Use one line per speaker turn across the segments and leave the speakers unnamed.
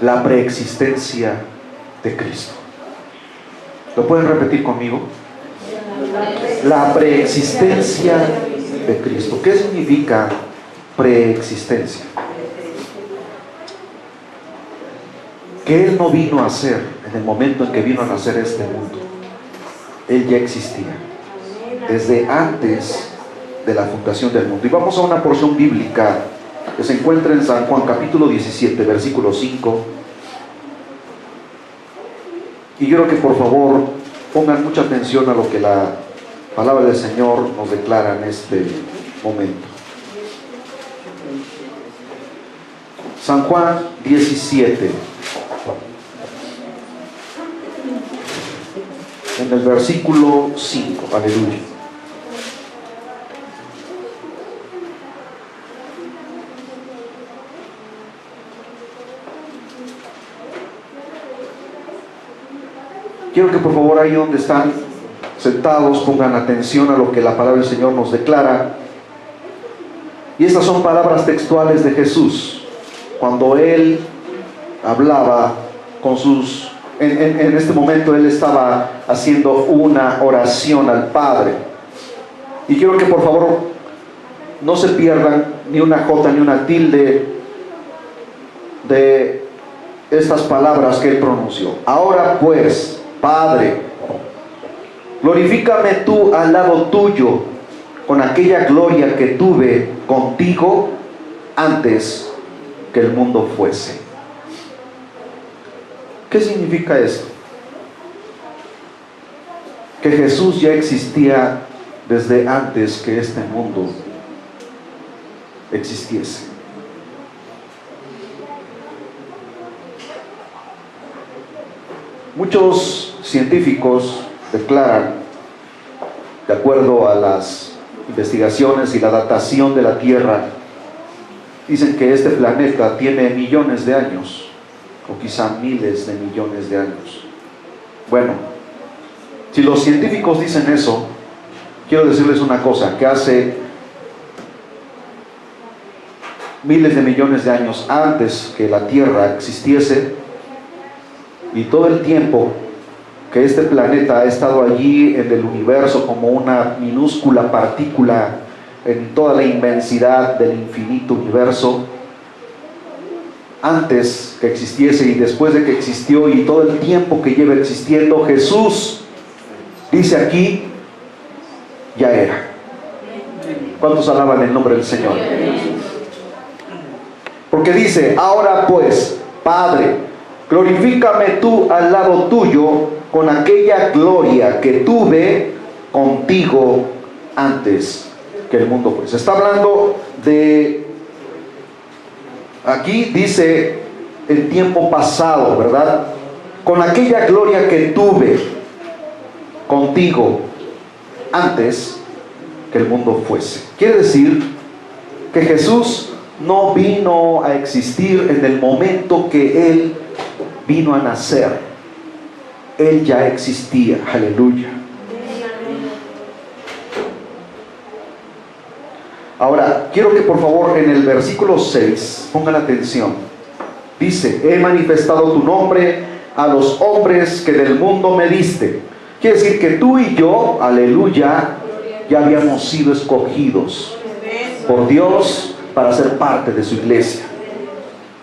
la preexistencia de Cristo. ¿Lo pueden repetir conmigo? La preexistencia de Cristo. ¿Qué significa preexistencia? Que Él no vino a ser en el momento en que vino a nacer este mundo. Él ya existía desde antes de la fundación del mundo. Y vamos a una porción bíblica que se encuentra en San Juan capítulo 17, versículo 5. Y quiero que por favor pongan mucha atención a lo que la palabra del Señor nos declara en este momento. San Juan 17, en el versículo 5, aleluya. Quiero que por favor ahí donde están sentados pongan atención a lo que la palabra del Señor nos declara. Y estas son palabras textuales de Jesús cuando Él hablaba con sus... En este momento Él estaba haciendo una oración al Padre. Y quiero que por favor no se pierdan ni una jota ni una tilde de estas palabras que Él pronunció. Ahora pues, Padre, glorifícame tú al lado tuyo con aquella gloria que tuve contigo antes que el mundo fuese. ¿Qué significa esto? Que Jesús ya existía desde antes que este mundo existiese. Muchos científicos declaran, de acuerdo a las investigaciones y la datación de la Tierra, dicen que este planeta tiene millones de años, o quizá miles de millones de años. Bueno, si los científicos dicen eso, quiero decirles una cosa, que hace miles de millones de años antes que la Tierra existiese, y todo el tiempo que este planeta ha estado allí en el universo como una minúscula partícula en toda la inmensidad del infinito universo, antes que existiese y después de que existió y todo el tiempo que lleva existiendo, Jesús, dice aquí, ya era. ¿Cuántos alaban el nombre del Señor? Porque dice, ahora pues, Padre, glorifícame tú al lado tuyo con aquella gloria que tuve contigo antes que el mundo fuese. Está hablando de, aquí dice el tiempo pasado, ¿verdad? Con aquella gloria que tuve contigo antes que el mundo fuese. Quiere decir que Jesús no vino a existir en el momento que Él vino a nacer. Él ya existía, aleluya. Ahora, quiero que por favor en el versículo 6 pongan atención. Dice, he manifestado tu nombre a los hombres que del mundo me diste. Quiere decir que tú y yo, aleluya, ya habíamos sido escogidos por Dios para ser parte de su iglesia.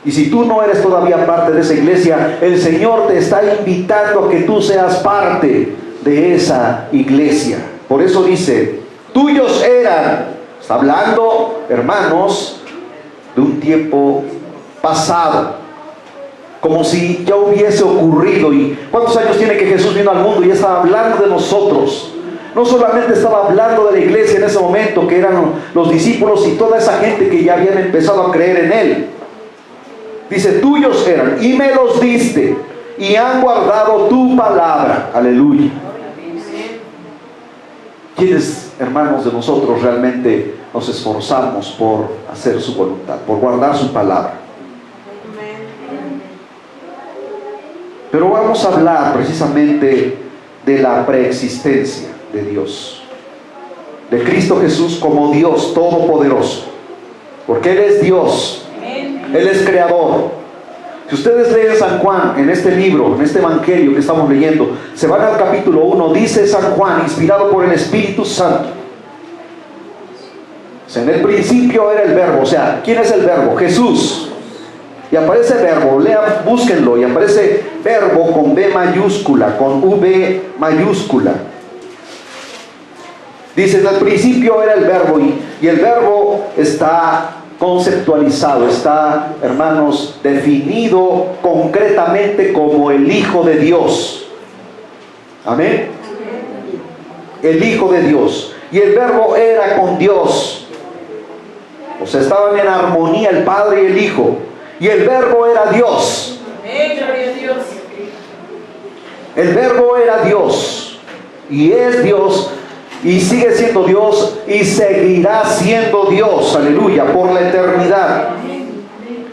Y si tú no eres todavía parte de esa iglesia, el Señor te está invitando a que tú seas parte de esa iglesia. Por eso dice, tuyos eran, está hablando, hermanos, de un tiempo pasado, como si ya hubiese ocurrido. ¿Y cuántos años tiene que Jesús vino al mundo? Y estaba hablando de nosotros. No solamente estaba hablando de la iglesia en ese momento, que eran los discípulos y toda esa gente que ya habían empezado a creer en Él. Dice, tuyos eran, y me los diste, y han guardado tu palabra. Aleluya. ¿Quiénes, hermanos, de nosotros realmente nos esforzamos por hacer su voluntad, por guardar su palabra? Pero vamos a hablar precisamente de la preexistencia de Dios, de Cristo Jesús como Dios todopoderoso, porque Él es Dios, Él es creador. Si ustedes leen San Juan en este libro, en este evangelio que estamos leyendo, se van al capítulo 1, dice San Juan, inspirado por el Espíritu Santo. O sea, en el principio era el verbo. O sea, ¿quién es el verbo? Jesús. Y aparece verbo, lean, búsquenlo, y aparece verbo con B mayúscula, con V mayúscula. Dice, en el principio era el verbo, y el verbo está conceptualizado, está, hermanos, definido concretamente como el Hijo de Dios. Amén. El Hijo de Dios. Y el verbo era con Dios. O sea, estaban en armonía el Padre y el Hijo. Y el verbo era Dios. El verbo era Dios. Y es Dios. Y sigue siendo Dios y seguirá siendo Dios, aleluya, por la eternidad.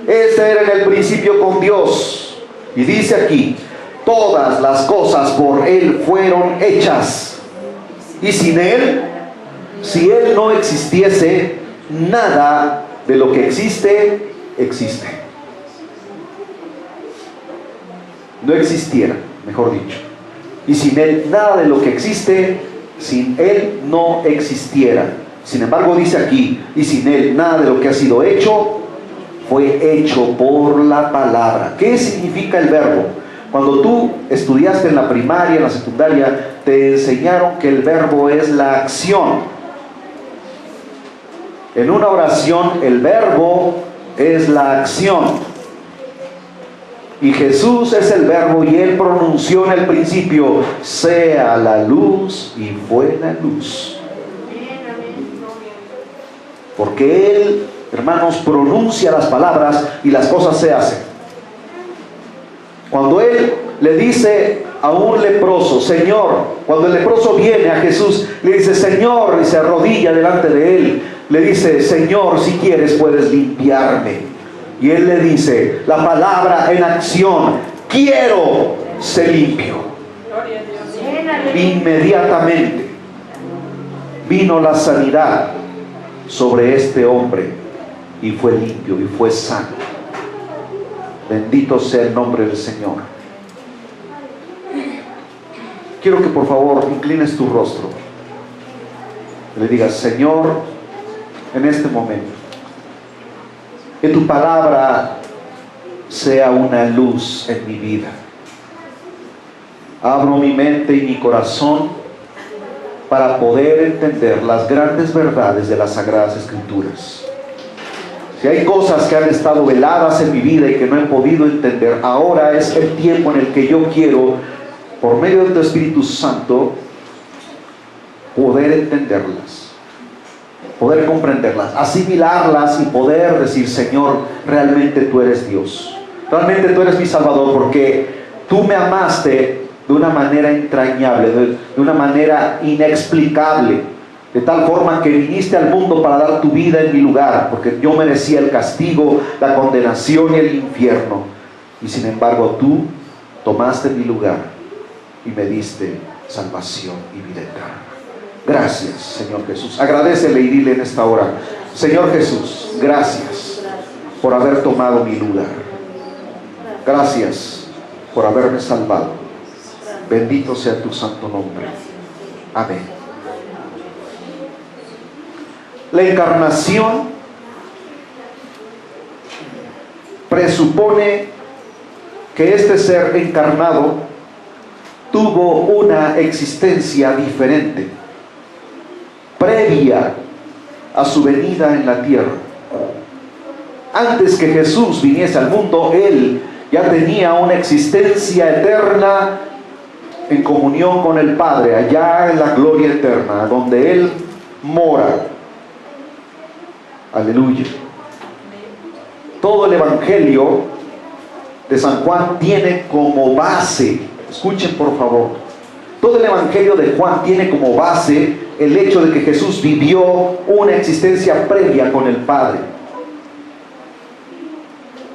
Este era en el principio con Dios. Y dice aquí, todas las cosas por Él fueron hechas. Y sin Él, si Él no existiese, nada de lo que existe, existe. No existiera, mejor dicho. Y sin Él, nada de lo que existe, sin Él no existiera. Sin embargo dice aquí, y sin Él nada de lo que ha sido hecho fue hecho por la palabra. ¿Qué significa el verbo? Cuando tú estudiaste en la primaria, en la secundaria, te enseñaron que el verbo es la acción. En una oración el verbo es la acción. Y Jesús es el verbo, y Él pronunció en el principio, sea la luz, y fue la luz. Porque Él, hermanos, pronuncia las palabras y las cosas se hacen. Cuando Él le dice a un leproso, Señor, cuando el leproso viene a Jesús, le dice, Señor, y se arrodilla delante de Él, le dice, Señor, si quieres puedes limpiarme. Y Él le dice, la palabra en acción, quiero ser limpio. Inmediatamente vino la sanidad sobre este hombre, y fue limpio, y fue sano. Bendito sea el nombre del Señor. Quiero que por favor inclines tu rostro y le digas, Señor, en este momento, que tu palabra sea una luz en mi vida. Abro mi mente y mi corazón para poder entender las grandes verdades de las Sagradas Escrituras. Si hay cosas que han estado veladas en mi vida y que no he podido entender, ahora es el tiempo en el que yo quiero, por medio de tu Espíritu Santo, poder entenderlas, poder comprenderlas, asimilarlas y poder decir, Señor, realmente tú eres Dios, realmente tú eres mi Salvador, porque tú me amaste de una manera entrañable, de una manera inexplicable, de tal forma que viniste al mundo para dar tu vida en mi lugar, porque yo merecía el castigo, la condenación y el infierno, y sin embargo tú tomaste mi lugar y me diste salvación y vida eterna. Gracias, Señor Jesús. Agradécele y dile en esta hora, Señor Jesús, gracias por haber tomado mi lugar. Gracias por haberme salvado. Bendito sea tu santo nombre. Amén. La encarnación presupone que este ser encarnado tuvo una existencia diferente, previa a su venida en la tierra. Antes que Jesús viniese al mundo, Él ya tenía una existencia eterna en comunión con el Padre, allá en la gloria eterna, donde Él mora. Aleluya. Todo el Evangelio de San Juan tiene como base, escuchen por favor, todo el Evangelio de Juan tiene como base el hecho de que Jesús vivió una existencia previa con el Padre.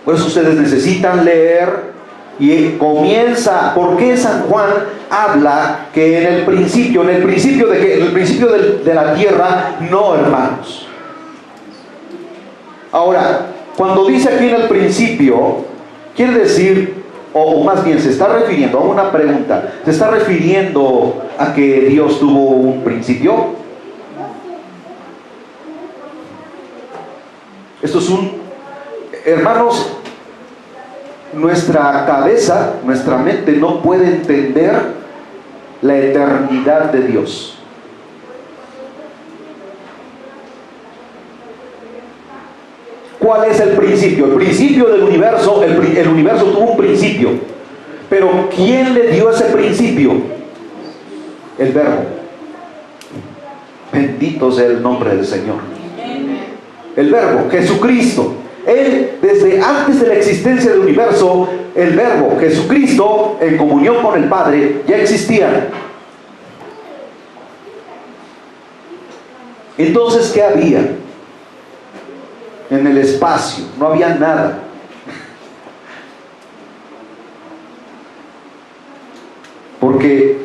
Por eso ustedes necesitan leer y comienza. ¿Por qué San Juan habla que en el principio de que en el principio de la tierra? No, hermanos. Ahora, cuando dice aquí en el principio, Quiere decir, o más bien se está refiriendo a una pregunta, ¿se está refiriendo a que Dios tuvo un principio? Esto es hermanos, nuestra cabeza, nuestra mente no puede entender la eternidad de Dios. ¿Cuál es el principio? El principio del universo, el universo tuvo un principio. Pero ¿quién le dio ese principio? El Verbo. Bendito sea el nombre del Señor. El Verbo, Jesucristo. Él, desde antes de la existencia del universo, el Verbo, Jesucristo, en comunión con el Padre, ya existía. Entonces, ¿qué había? En el espacio, no había nada. Porque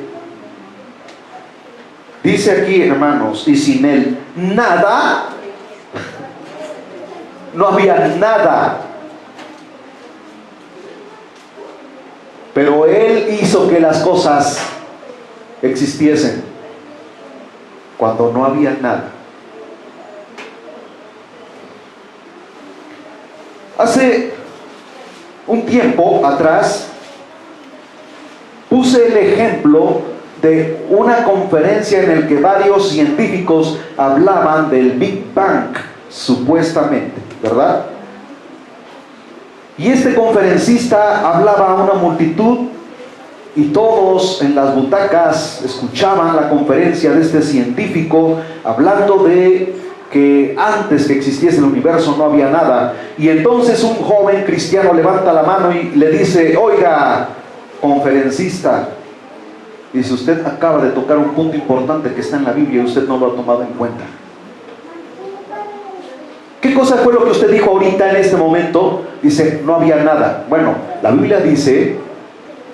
dice aquí, hermanos, y sin Él nada, no había nada. Pero Él hizo que las cosas existiesen cuando no había nada. Hace un tiempo atrás puse el ejemplo de una conferencia en la que varios científicos hablaban del Big Bang, supuestamente, ¿verdad? Y este conferencista hablaba a una multitud y todos en las butacas escuchaban la conferencia de este científico hablando de que antes que existiese el universo no había nada. Y entonces un joven cristiano levanta la mano y le dice: oiga, conferencista, dice, usted acaba de tocar un punto importante que está en la Biblia y usted no lo ha tomado en cuenta. ¿Qué cosa fue lo que usted dijo ahorita en este momento? Dice, no había nada. Bueno, la Biblia dice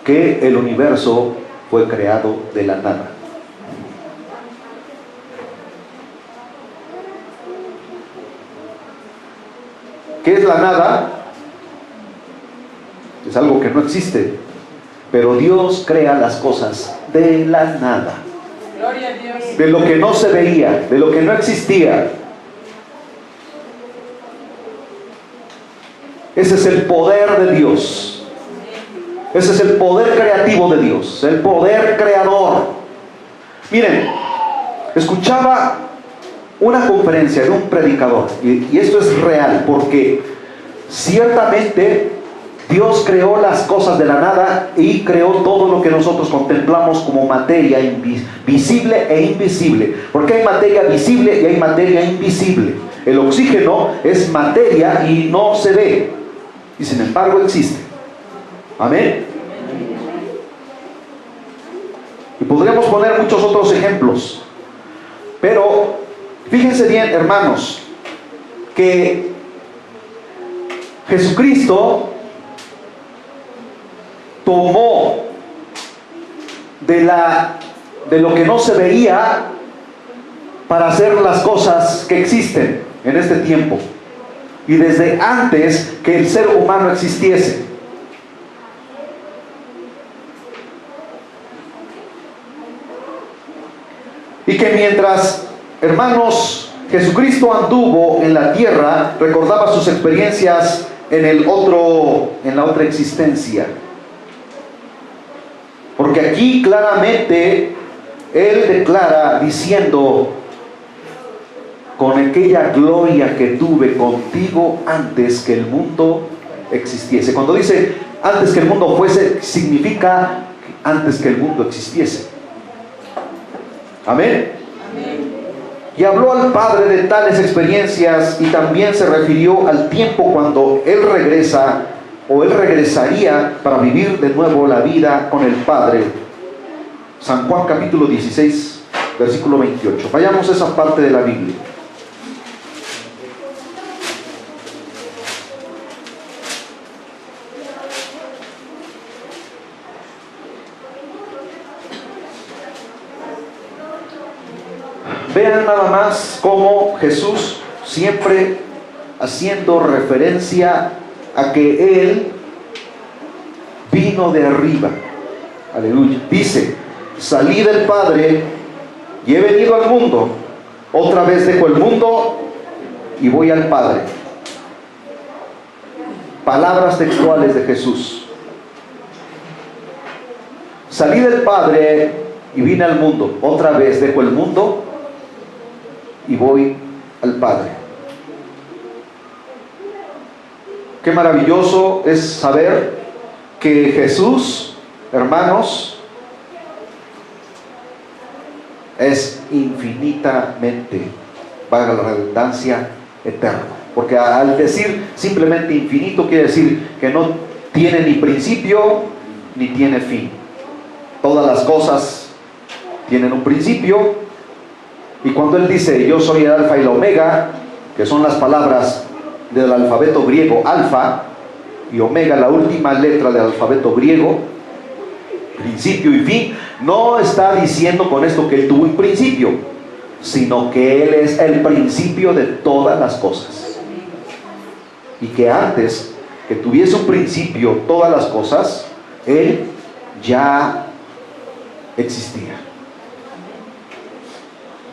que el universo fue creado de la nada. ¿Qué es la nada? Es algo que no existe. Pero Dios crea las cosas de la nada.
Gloria a Dios.
De lo que no se veía, de lo que no existía. Ese es el poder de Dios. Ese es el poder creativo de Dios, el poder creador. Miren, escuchaba una conferencia de un predicador, y esto es real, porque ciertamente Dios creó las cosas de la nada y creó todo lo que nosotros contemplamos como materia visible e invisible. Porque hay materia visible y hay materia invisible. El oxígeno es materia y no se ve, y sin embargo existe. Amén. Y podríamos poner muchos otros ejemplos, pero fíjense bien, hermanos, que Jesucristo tomó de lo que no se veía para hacer las cosas que existen en este tiempo, y desde antes que el ser humano existiese. Y que mientras, hermanos, Jesucristo anduvo en la tierra, recordaba sus experiencias en la otra existencia. Porque aquí claramente Él declara diciendo: con aquella gloria que tuve contigo antes que el mundo existiese. Cuando dice antes que el mundo fuese, significa antes que el mundo existiese. Amén.
Amén.
Y habló al Padre de tales experiencias, y también se refirió al tiempo cuando Él regresa, o Él regresaría para vivir de nuevo la vida con el Padre. San Juan capítulo 16, versículo 28. Vayamos a esa parte de la Biblia. Vean nada más cómo Jesús, siempre haciendo referencia a que Él vino de arriba. Aleluya. Dice, salí del Padre y he venido al mundo. Otra vez dejo el mundo y voy al Padre. Palabras textuales de Jesús. Salí del Padre y vine al mundo. Otra vez dejo el mundo y voy al Padre. Qué maravilloso es saber que Jesús, hermanos, es infinitamente, valga la redundancia, eterno. Porque al decir simplemente infinito quiere decir que no tiene ni principio ni tiene fin. Todas las cosas tienen un principio, y cuando Él dice yo soy el alfa y la omega, que son las palabras del alfabeto griego alfa y omega, la última letra del alfabeto griego, principio y fin, no está diciendo con esto que Él tuvo un principio, sino que Él es el principio de todas las cosas, y que antes que tuviese un principio todas las cosas, Él ya existía.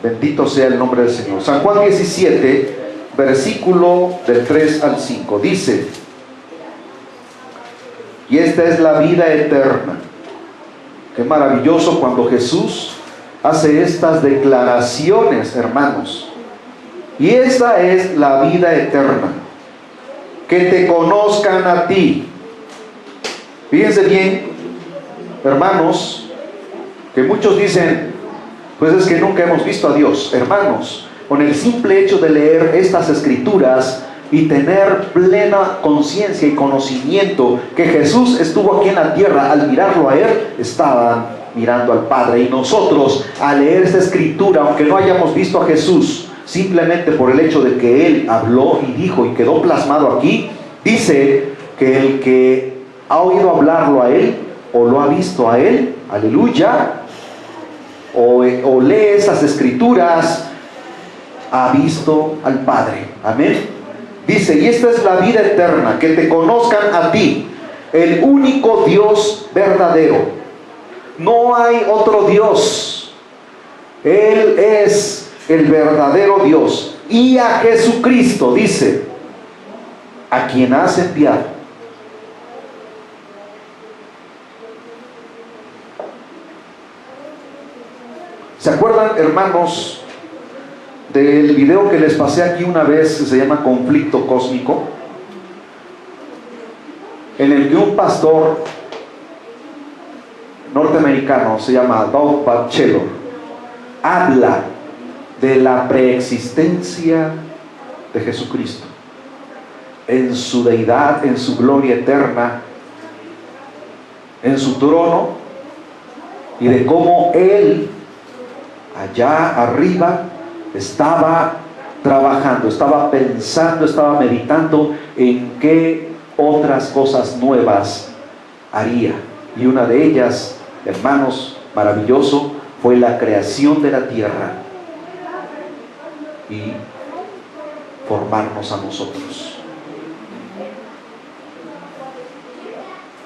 Bendito sea el nombre del Señor. San Juan 17, versículo del 3 al 5, dice: y esta es la vida eterna. Qué maravilloso cuando Jesús hace estas declaraciones, hermanos. Y esta es la vida eterna, que te conozcan a ti. Fíjense bien, hermanos, que muchos dicen, pues es que nunca hemos visto a Dios. Hermanos, con el simple hecho de leer estas escrituras y tener plena conciencia y conocimiento que Jesús estuvo aquí en la tierra, al mirarlo a Él, estaban mirando al Padre. Y nosotros, al leer esta escritura, aunque no hayamos visto a Jesús, simplemente por el hecho de que Él habló y dijo y quedó plasmado aquí, dice que el que ha oído hablarlo a Él, o lo ha visto a Él, aleluya, o lee esas escrituras, ha visto al Padre. Amén. Dice, y esta es la vida eterna, que te conozcan a ti, el único Dios verdadero. No hay otro Dios. Él es el verdadero Dios. Y a Jesucristo, dice, a quien has enviado. ¿Se acuerdan, hermanos, del video que les pasé aquí una vez, que se llama Conflicto Cósmico? En el que un pastor norteamericano, se llama Doug Batchelor, habla de la preexistencia de Jesucristo en su deidad, en su gloria eterna, en su trono, y de cómo Él allá arriba estaba trabajando, estaba pensando, estaba meditando en qué otras cosas nuevas haría. Y una de ellas, hermanos, maravilloso, fue la creación de la tierra y formarnos a nosotros.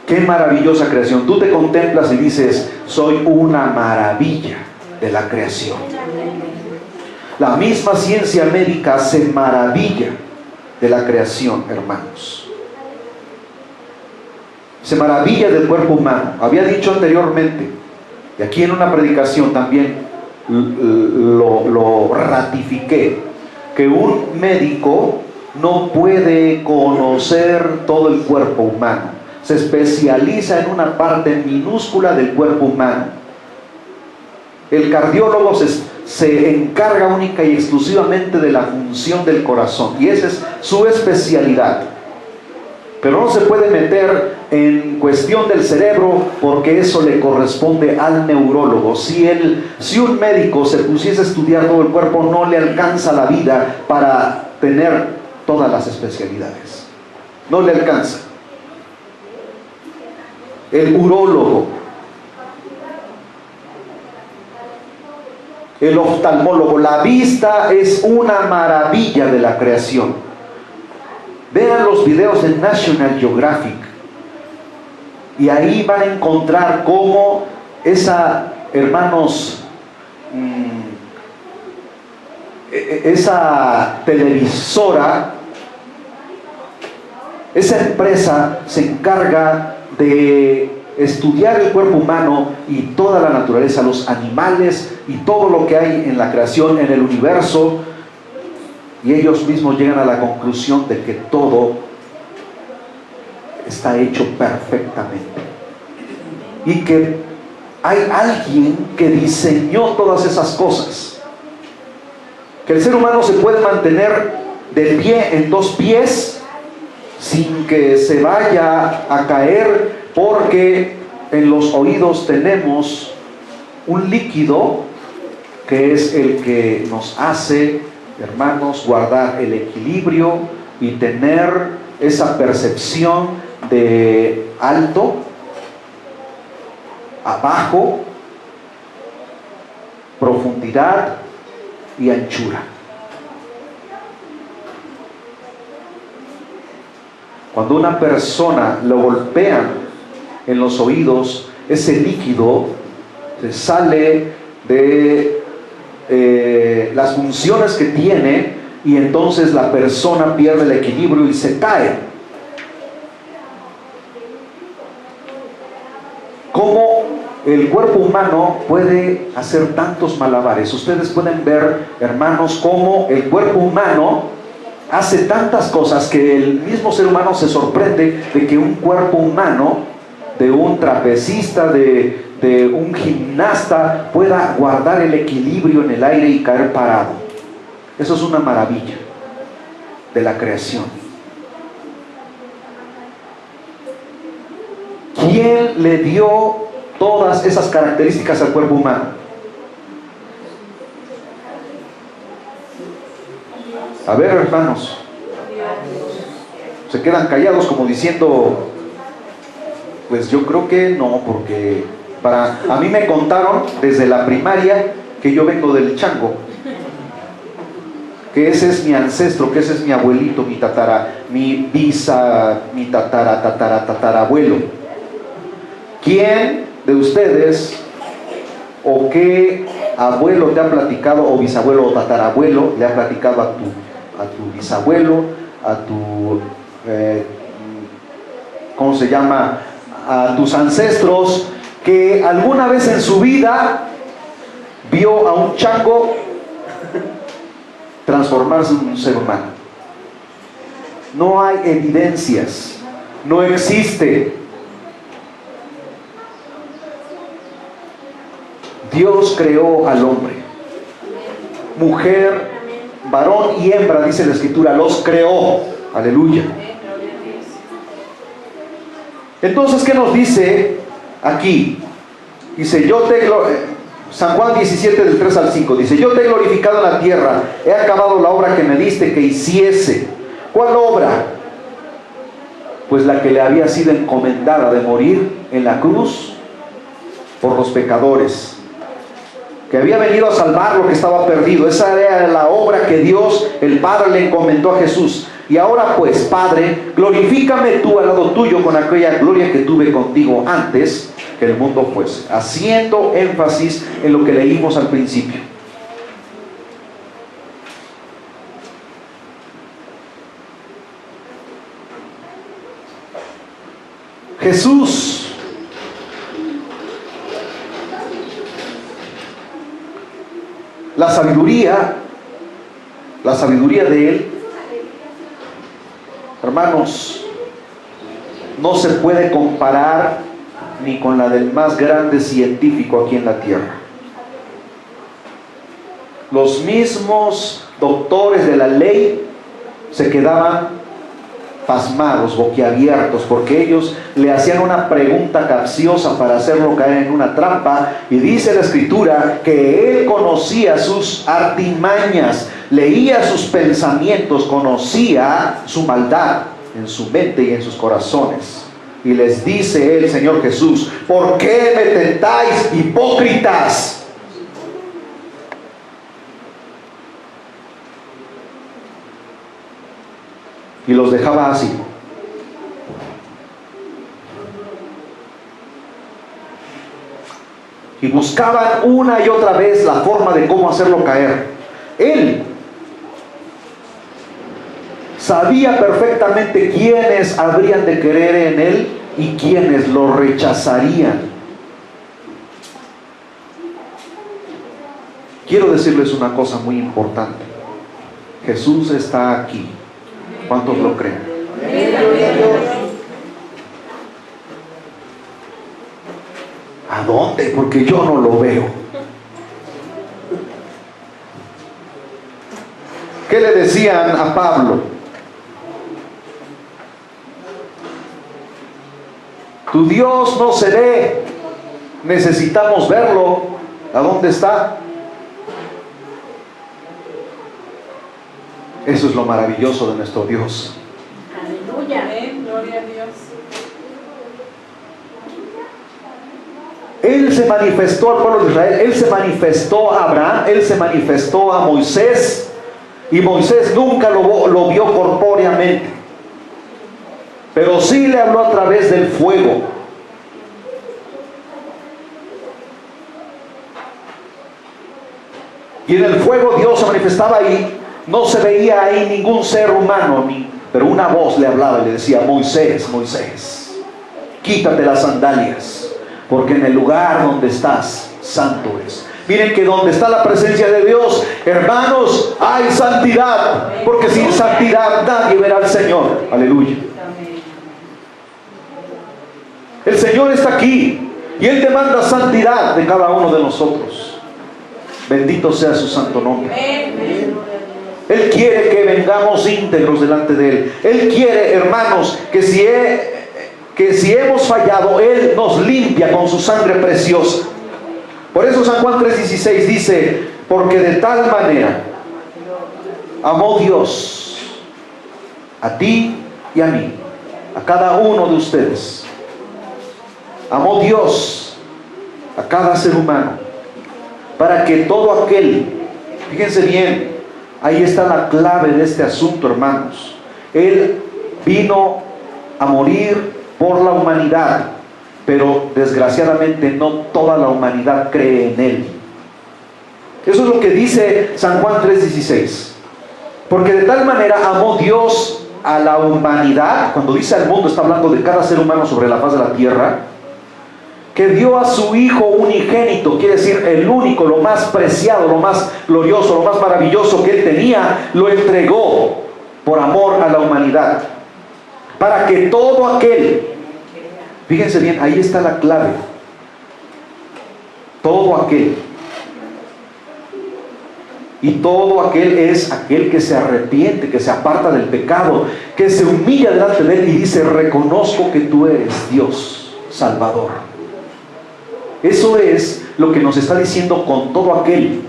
Qué maravillosa creación. Tú te contemplas y dices, soy una maravilla de la creación. La misma ciencia médica se maravilla de la creación, hermanos. Se maravilla del cuerpo humano. Había dicho anteriormente, y aquí en una predicación también lo ratifiqué, que un médico no puede conocer todo el cuerpo humano. Se especializa en una parte minúscula del cuerpo humano. El cardiólogo se encarga única y exclusivamente de la función del corazón, y esa es su especialidad. Pero no se puede meter en cuestión del cerebro, porque eso le corresponde al neurólogo. Si un médico se pusiese a estudiar todo el cuerpo, no le alcanza la vida para tener todas las especialidades. No le alcanza. El urólogo, el oftalmólogo, la vista es una maravilla de la creación. Vean los videos de National Geographic. Y ahí van a encontrar cómo esa, hermanos, esa televisora, esa empresa se encarga de estudiar el cuerpo humano y toda la naturaleza, los animales y todo lo que hay en la creación, en el universo, y ellos mismos llegan a la conclusión de que todo está hecho perfectamente y que hay alguien que diseñó todas esas cosas, que el ser humano se puede mantener de pie en dos pies sin que se vaya a caer, porque en los oídos tenemos un líquido que es el que nos hace, hermanos, guardar el equilibrio y tener esa percepción de alto, abajo, profundidad y anchura. Cuando una persona lo golpean en los oídos, ese líquido se sale de las funciones que tiene y entonces la persona pierde el equilibrio y se cae. ¿Cómo el cuerpo humano puede hacer tantos malabares? Ustedes pueden ver, hermanos, cómo el cuerpo humano hace tantas cosas que el mismo ser humano se sorprende de que un cuerpo humano, de un trapecista, de un gimnasta, pueda guardar el equilibrio en el aire y caer parado. Eso es una maravilla de la creación. ¿Quién le dio todas esas características al cuerpo humano? A ver, hermanos, se quedan callados como diciendo, pues yo creo que no, porque a mí me contaron desde la primaria que yo vengo del chango, que ese es mi ancestro, que ese es mi abuelito, mi tatarabuelo. ¿Quién de ustedes o qué abuelo te ha platicado, o bisabuelo o tatarabuelo le ha platicado a tu bisabuelo, a tu ¿cómo se llama? A tus ancestros, que alguna vez en su vida vio a un chango transformarse en un ser humano? No hay evidencias, no existe. Dios creó al hombre, mujer, varón y hembra, dice la Escritura, los creó. Aleluya. Entonces, ¿qué nos dice aquí? Dice, San Juan 17 del 3 al 5, dice, yo te he glorificado en la tierra, he acabado la obra que me diste que hiciese. ¿Cuál obra? Pues la que le había sido encomendada de morir en la cruz por los pecadores, que había venido a salvar lo que estaba perdido. Esa era la obra que Dios, el Padre, le encomendó a Jesús. Y ahora pues, Padre, glorifícame tú al lado tuyo con aquella gloria que tuve contigo antes que el mundo fuese. Haciendo énfasis en lo que leímos al principio. Jesús la sabiduría de Él, hermanos, no se puede comparar ni con la del más grande científico aquí en la tierra. Los mismos doctores de la ley se quedaban pasmados, boquiabiertos, porque ellos le hacían una pregunta capciosa para hacerlo caer en una trampa, y dice la Escritura que él conocía sus artimañas, leía sus pensamientos, conocía su maldad en su mente y en sus corazones. Y les dice el Señor Jesús, ¿por qué me tentáis, hipócritas? Y los dejaba así. y buscaban una y otra vez la forma de cómo hacerlo caer. Él sabía perfectamente quiénes habrían de creer en él y quiénes lo rechazarían. Quiero decirles una cosa muy importante. Jesús está aquí. ¿Cuántos lo creen? ¿A dónde? Porque yo no lo veo. ¿Qué le decían a Pablo? Tu Dios no se ve, necesitamos verlo. ¿A dónde está? Eso es lo maravilloso de nuestro Dios.
Aleluya. Amén. Gloria a Dios.
Él se manifestó al pueblo de Israel, Él se manifestó a Abraham, Él se manifestó a Moisés, y Moisés nunca lo vio corpóreamente, pero sí le habló a través del fuego. Y en el fuego Dios se manifestaba ahí. No se veía ahí ningún ser humano, pero una voz le hablaba y le decía: Moisés, Moisés, quítate las sandalias, porque en el lugar donde estás, santo es. Miren que donde está la presencia de Dios, hermanos, hay santidad, porque sin santidad nadie verá al Señor. Aleluya. El Señor está aquí y Él demanda santidad de cada uno de nosotros. Bendito sea su santo nombre. Él quiere que vengamos íntegros delante de Él. Él quiere, hermanos, que si hemos fallado, Él nos limpia con su sangre preciosa. Por eso San Juan 3:16 dice: porque de tal manera amó Dios a ti y a mí, a cada uno de ustedes. Amó Dios a cada ser humano, para que todo aquel, fíjense bien, ahí está la clave de este asunto, hermanos. Él vino a morir por la humanidad, pero desgraciadamente no toda la humanidad cree en Él. Eso es lo que dice San Juan 3:16. Porque de tal manera amó Dios a la humanidad. Cuando dice al mundo, está hablando de cada ser humano sobre la faz de la tierra, que dio a su Hijo unigénito, quiere decir el único, lo más preciado, lo más glorioso, lo más maravilloso que Él tenía, lo entregó por amor a la humanidad, para que todo aquel, fíjense bien, ahí está la clave, todo aquel, y todo aquel es aquel que se arrepiente, que se aparta del pecado, que se humilla delante de Él y dice: reconozco que tú eres Dios, Salvador. Eso es lo que nos está diciendo con todo aquel.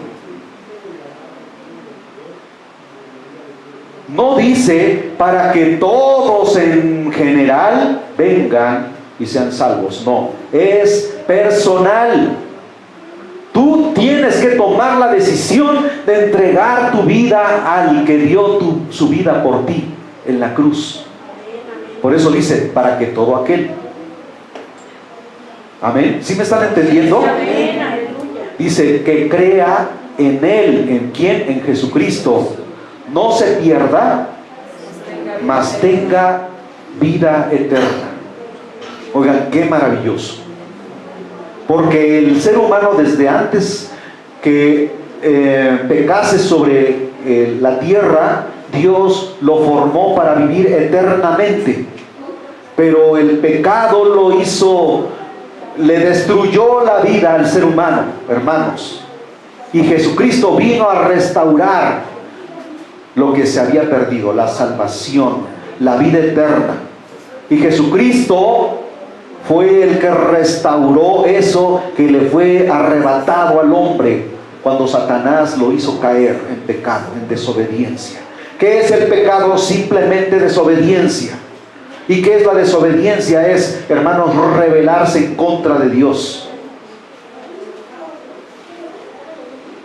No dice para que todos en general vengan y sean salvos. No, es personal. Tú tienes que tomar la decisión de entregar tu vida al que dio su vida por ti en la cruz. Por eso dice: para que todo aquel. Amén. ¿Sí me están entendiendo? Dice que crea en Él. ¿En quién? En Jesucristo. No se pierda, mas tenga vida eterna. Oigan, qué maravilloso. Porque el ser humano, desde antes que pecase sobre la tierra, Dios lo formó para vivir eternamente. Pero el pecado lo hizo, le destruyó la vida al ser humano, hermanos. Y Jesucristo vino a restaurar lo que se había perdido, la salvación, la vida eterna. Y Jesucristo fue el que restauró eso que le fue arrebatado al hombre cuando Satanás lo hizo caer en pecado, en desobediencia. ¿Qué es el pecado? Simplemente desobediencia. ¿Y qué es la desobediencia? Es, hermanos, rebelarse en contra de Dios.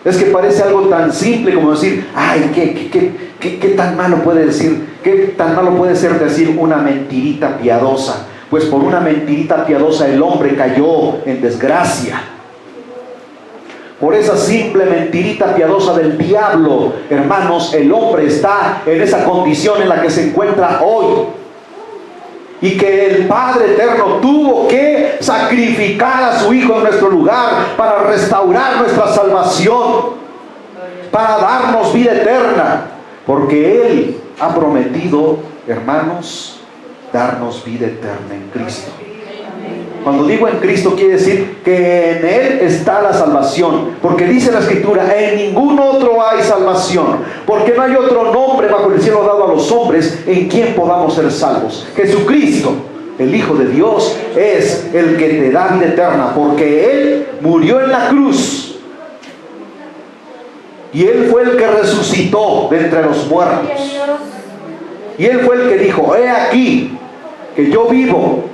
Es que parece algo tan simple como decir: ay, ¿qué tan malo puede decir? ¿Qué tan malo puede ser decir una mentirita piadosa? Pues por una mentirita piadosa el hombre cayó en desgracia. por esa simple mentirita piadosa del diablo, hermanos, el hombre está en esa condición en la que se encuentra hoy. Y que el Padre Eterno tuvo que sacrificar a su Hijo en nuestro lugar para restaurar nuestra salvación, para darnos vida eterna, porque Él ha prometido, hermanos, darnos vida eterna en Cristo. Cuando digo en Cristo, quiere decir que en Él está la salvación, porque dice la Escritura, en ningún otro hay salvación, porque no hay otro nombre bajo el cielo dado a los hombres en quien podamos ser salvos. Jesucristo, el Hijo de Dios, es el que te da vida eterna, porque Él murió en la cruz y Él fue el que resucitó de entre los muertos, y Él fue el que dijo: he aquí que yo vivo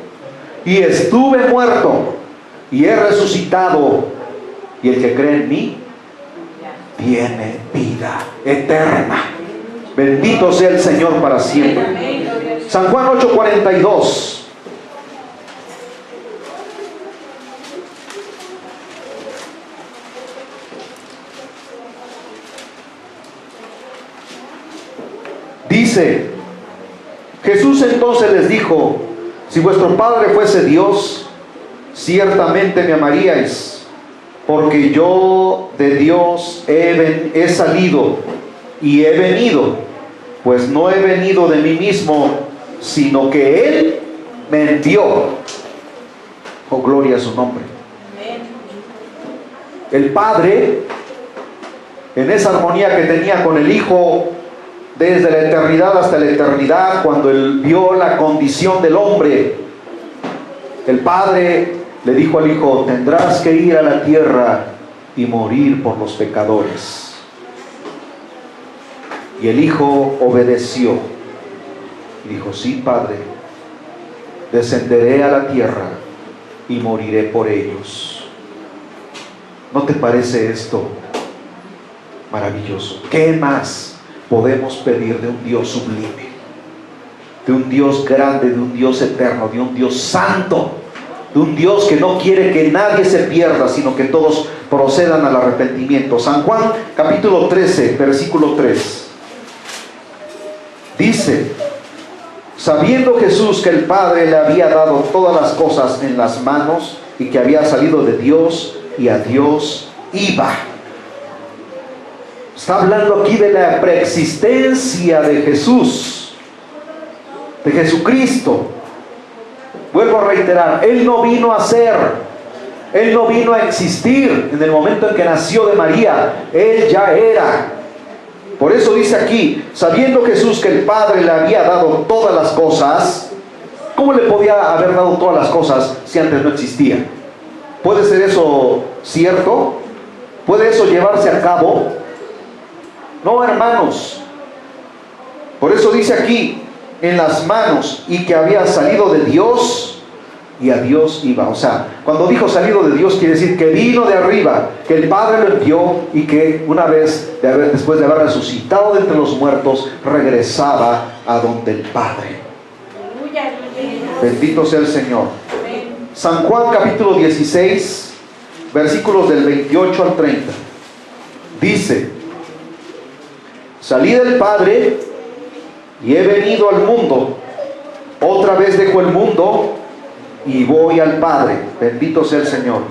y estuve muerto y he resucitado, y el que cree en mí tiene vida eterna. Bendito sea el Señor para siempre. San Juan 8:42. Dice: Jesús entonces les dijo: si vuestro Padre fuese Dios, ciertamente me amaríais, porque yo de Dios he salido y he venido, pues no he venido de mí mismo, sino que Él me envió. Oh, gloria a su nombre. El Padre, en esa armonía que tenía con el Hijo, desde la eternidad hasta la eternidad, cuando Él vio la condición del hombre, el Padre le dijo al Hijo: tendrás que ir a la tierra y morir por los pecadores. Y el Hijo obedeció y dijo: sí, Padre, descenderé a la tierra y moriré por ellos. ¿No te parece esto maravilloso? ¿Qué más podemos pedir de un Dios sublime, de un Dios grande, de un Dios eterno, de un Dios santo, de un Dios que no quiere que nadie se pierda, sino que todos procedan al arrepentimiento? San Juan capítulo 13, versículo 3 dice: sabiendo Jesús que el Padre le había dado todas las cosas en las manos y que había salido de Dios y a Dios iba. Está hablando aquí de la preexistencia de Jesús, de Jesucristo. Vuelvo a reiterar, Él no vino a ser, Él no vino a existir en el momento en que nació de María. Él ya era. Por eso dice aquí: sabiendo Jesús que el Padre le había dado todas las cosas. ¿Cómo le podía haber dado todas las cosas si antes no existía? ¿Puede ser eso cierto? ¿Puede eso llevarse a cabo? No, hermanos. Por eso dice aquí: en las manos, y que había salido de Dios y a Dios iba. O sea, cuando dijo salido de Dios, quiere decir que vino de arriba, que el Padre lo envió, y que una vez, después de haber resucitado de entre los muertos, regresaba a donde el Padre. Bendito sea el Señor. San Juan capítulo 16, versículos del 28 al 30. Dice: salí del Padre y he venido al mundo. Otra vez dejo el mundo y voy al Padre. Bendito sea el Señor.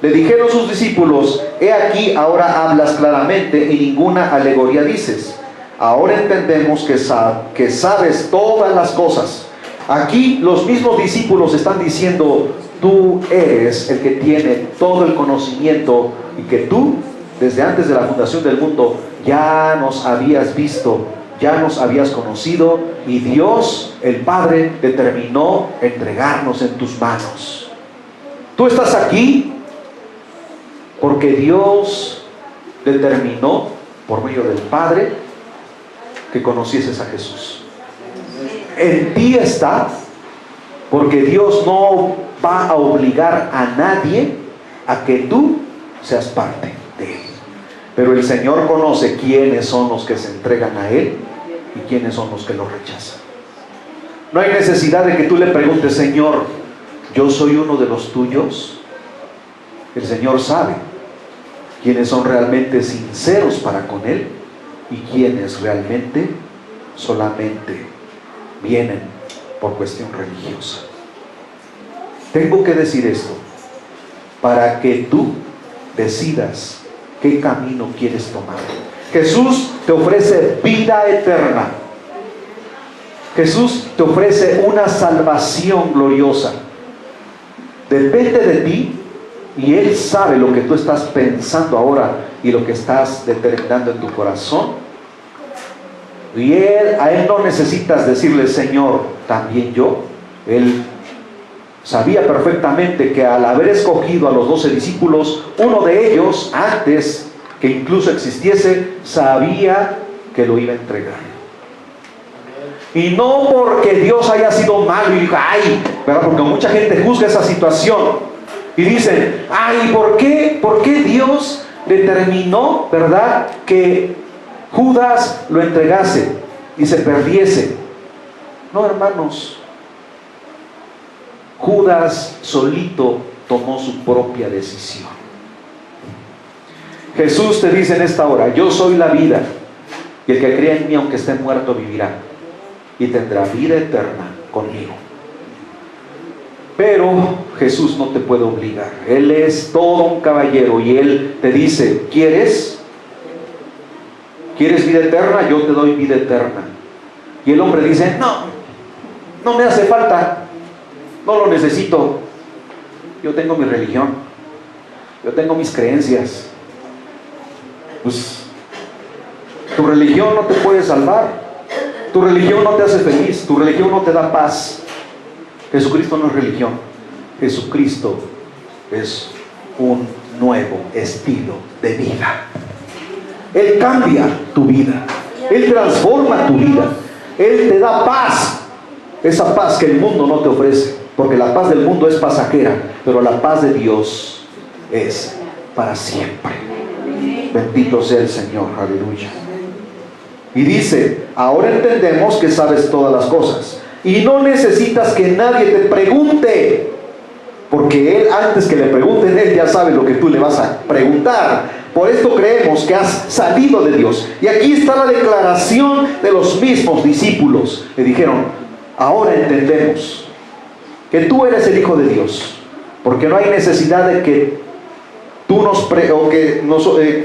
Le dijeron sus discípulos: he aquí, ahora hablas claramente y ninguna alegoría dices. Ahora entendemos que sabes todas las cosas. Aquí los mismos discípulos están diciendo: tú eres el que tiene todo el conocimiento, y que tú, desde antes de la fundación del mundo, ya nos habías visto, ya nos habías conocido, y Dios, el Padre, determinó entregarnos en tus manos. Tú estás aquí porque Dios determinó, por medio del Padre, que conocieses a Jesús. En ti está, porque Dios no va a obligar a nadie a que tú seas parte de Él. Pero el Señor conoce quiénes son los que se entregan a Él y quiénes son los que lo rechazan. No hay necesidad de que tú le preguntes: Señor, ¿yo soy uno de los tuyos? El Señor sabe quienes son realmente sinceros para con Él y quienes realmente solamente vienen por cuestión religiosa. Tengo que decir esto para que tú decidas qué camino quieres tomar. Jesús te ofrece vida eterna. Jesús te ofrece una salvación gloriosa. Depende de ti, y Él sabe lo que tú estás pensando ahora y lo que estás determinando en tu corazón. Y a Él no necesitas decirle: Señor, también yo. Él sabía perfectamente que al haber escogido a los 12 discípulos, uno de ellos, antes que incluso existiese, sabía que lo iba a entregar. Y no porque Dios haya sido malo y diga: ay, ¿verdad? Porque mucha gente juzga esa situación y dicen: ay, ¿por qué Dios determinó, verdad, que Judas lo entregase y se perdiese? No, hermanos, Judas solito tomó su propia decisión. Jesús te dice en esta hora: yo soy la vida, y el que cree en mí, aunque esté muerto, vivirá y tendrá vida eterna conmigo. Pero Jesús no te puede obligar. Él es todo un caballero y Él te dice: ¿quieres vida eterna? Yo te doy vida eterna. Y el hombre dice: no me hace falta, no lo necesito, yo tengo mi religión, yo tengo mis creencias. Pues tu religión no te puede salvar, tu religión no te hace feliz, tu religión no te da paz. Jesucristo no es religión, Jesucristo es un nuevo estilo de vida. Él cambia tu vida, Él transforma tu vida, Él te da paz, esa paz que el mundo no te ofrece, porque la paz del mundo es pasajera, pero la paz de Dios es para siempre. Bendito sea el Señor, aleluya. Y dice: ahora entendemos que sabes todas las cosas y no necesitas que nadie te pregunte, porque Él, antes que le pregunten, Él ya sabe lo que tú le vas a preguntar. Por esto creemos que has salido de Dios. Y aquí está la declaración de los mismos discípulos. Le dijeron: ahora entendemos que tú eres el Hijo de Dios, porque no hay necesidad de que tú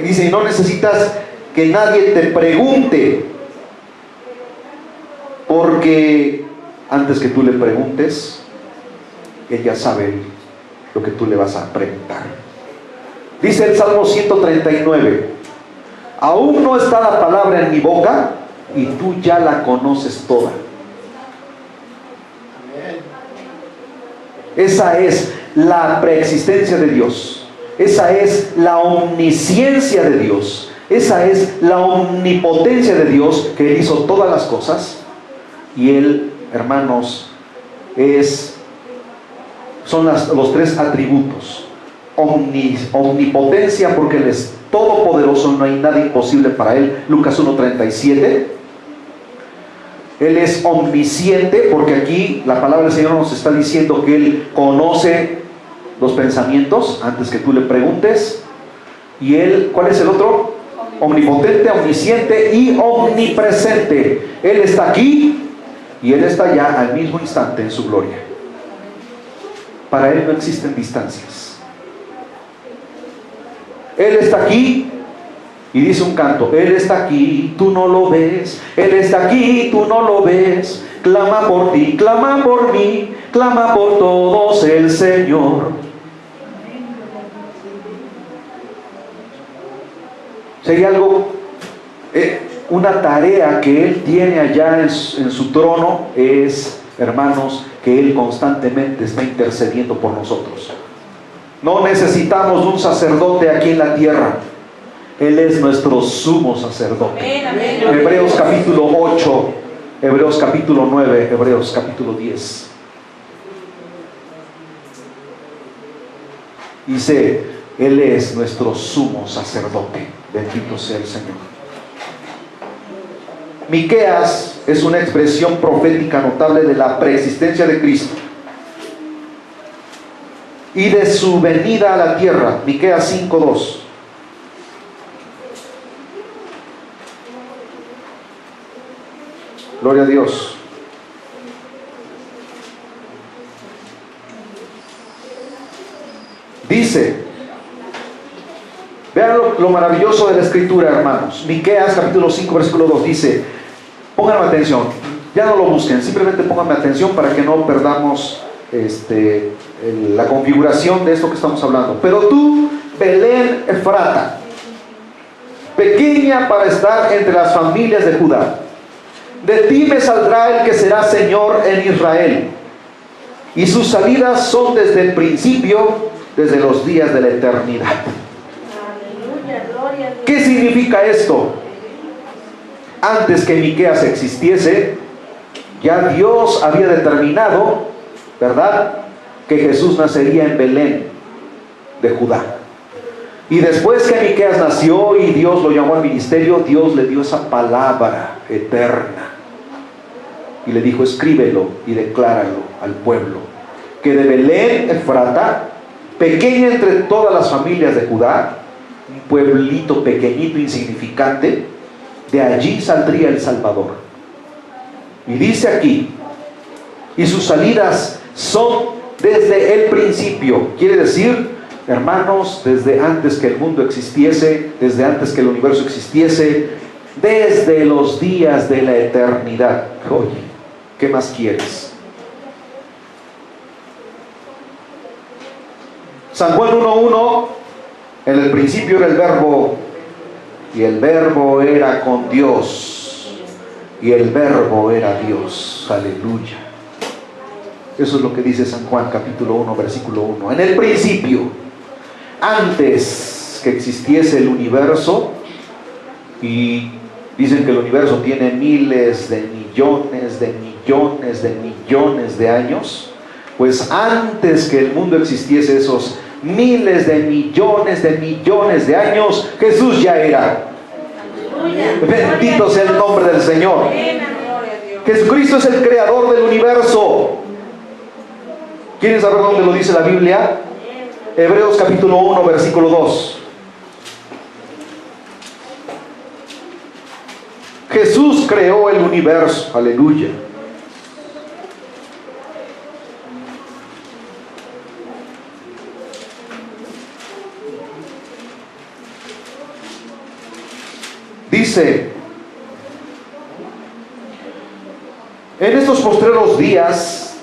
dice, no necesitas que nadie te pregunte, porque antes que tú le preguntes, Él ya sabe lo que tú le vas a preguntar. Dice el Salmo 139: aún no está la palabra en mi boca y tú ya la conoces toda. Esa es la preexistencia de Dios, esa es la omnisciencia de Dios, esa es la omnipotencia de Dios, que Él hizo todas las cosas. Y Él, hermanos, son los tres atributos: omnipotencia, porque Él es todopoderoso, no hay nada imposible para Él, Lucas 1:37. Él es omnisciente, porque aquí la palabra del Señor nos está diciendo que Él conoce los pensamientos antes que tú le preguntes. Y Él, ¿cuál es el otro? Omnipotente, omnisciente y omnipresente. Él está aquí y Él está allá al mismo instante en su gloria. Para Él no existen distancias. Él está aquí y dice un canto: Él está aquí, tú no lo ves. Él está aquí, tú no lo ves. Clama por ti, clama por mí, clama por todos el Señor. Si hay algo, una tarea que Él tiene allá en su trono, es, hermanos, que Él constantemente está intercediendo por nosotros. No necesitamos un sacerdote aquí en la tierra. Él es nuestro sumo sacerdote. Hebreos capítulo 8, Hebreos capítulo 9, Hebreos capítulo 10. Dice: Él es nuestro sumo sacerdote. Bendito sea el Señor. Miqueas es una expresión profética notable de la preexistencia de Cristo y de su venida a la tierra. Miqueas 5:2. Gloria a Dios. Dice, vean lo maravilloso de la escritura, hermanos. Miqueas capítulo 5 versículo 2 dice, pónganme atención, ya no lo busquen, simplemente pónganme atención para que no perdamos la configuración de esto que estamos hablando. Pero tú, Belén Efrata, pequeña para estar entre las familias de Judá, de ti me saldrá el que será Señor en Israel, y sus salidas son desde el principio, desde los días de la eternidad.
Aleluya, gloria a Dios.
¿Qué significa esto? Antes que Miqueas existiese, ya Dios había determinado, ¿verdad?, que Jesús nacería en Belén de Judá. Y después que Miqueas nació y Dios lo llamó al ministerio, Dios le dio esa palabra eterna y le dijo, escríbelo y decláralo al pueblo, que de Belén Efrata, pequeña entre todas las familias de Judá, un pueblito pequeñito, insignificante, de allí saldría el Salvador. Y dice aquí, y sus salidas son desde el principio. Quiere decir, hermanos, desde antes que el mundo existiese, desde antes que el universo existiese, desde los días de la eternidad. Oye, ¿qué más quieres? San Juan 1:1, en el principio era el Verbo, y el Verbo era con Dios, y el Verbo era Dios. Aleluya. Eso es lo que dice San Juan capítulo 1 versículo 1. En el principio, antes que existiese el universo, y dicen que el universo tiene miles de millones de millones de millones de años, pues antes que el mundo existiese esos miles de millones de años, Jesús ya era. Bendito sea el nombre del Señor. Jesucristo es el creador del universo. ¿Quieren saber dónde lo dice la Biblia? Hebreos capítulo 1 versículo 2. Jesús creó el universo. Aleluya. Dice, en estos postreros días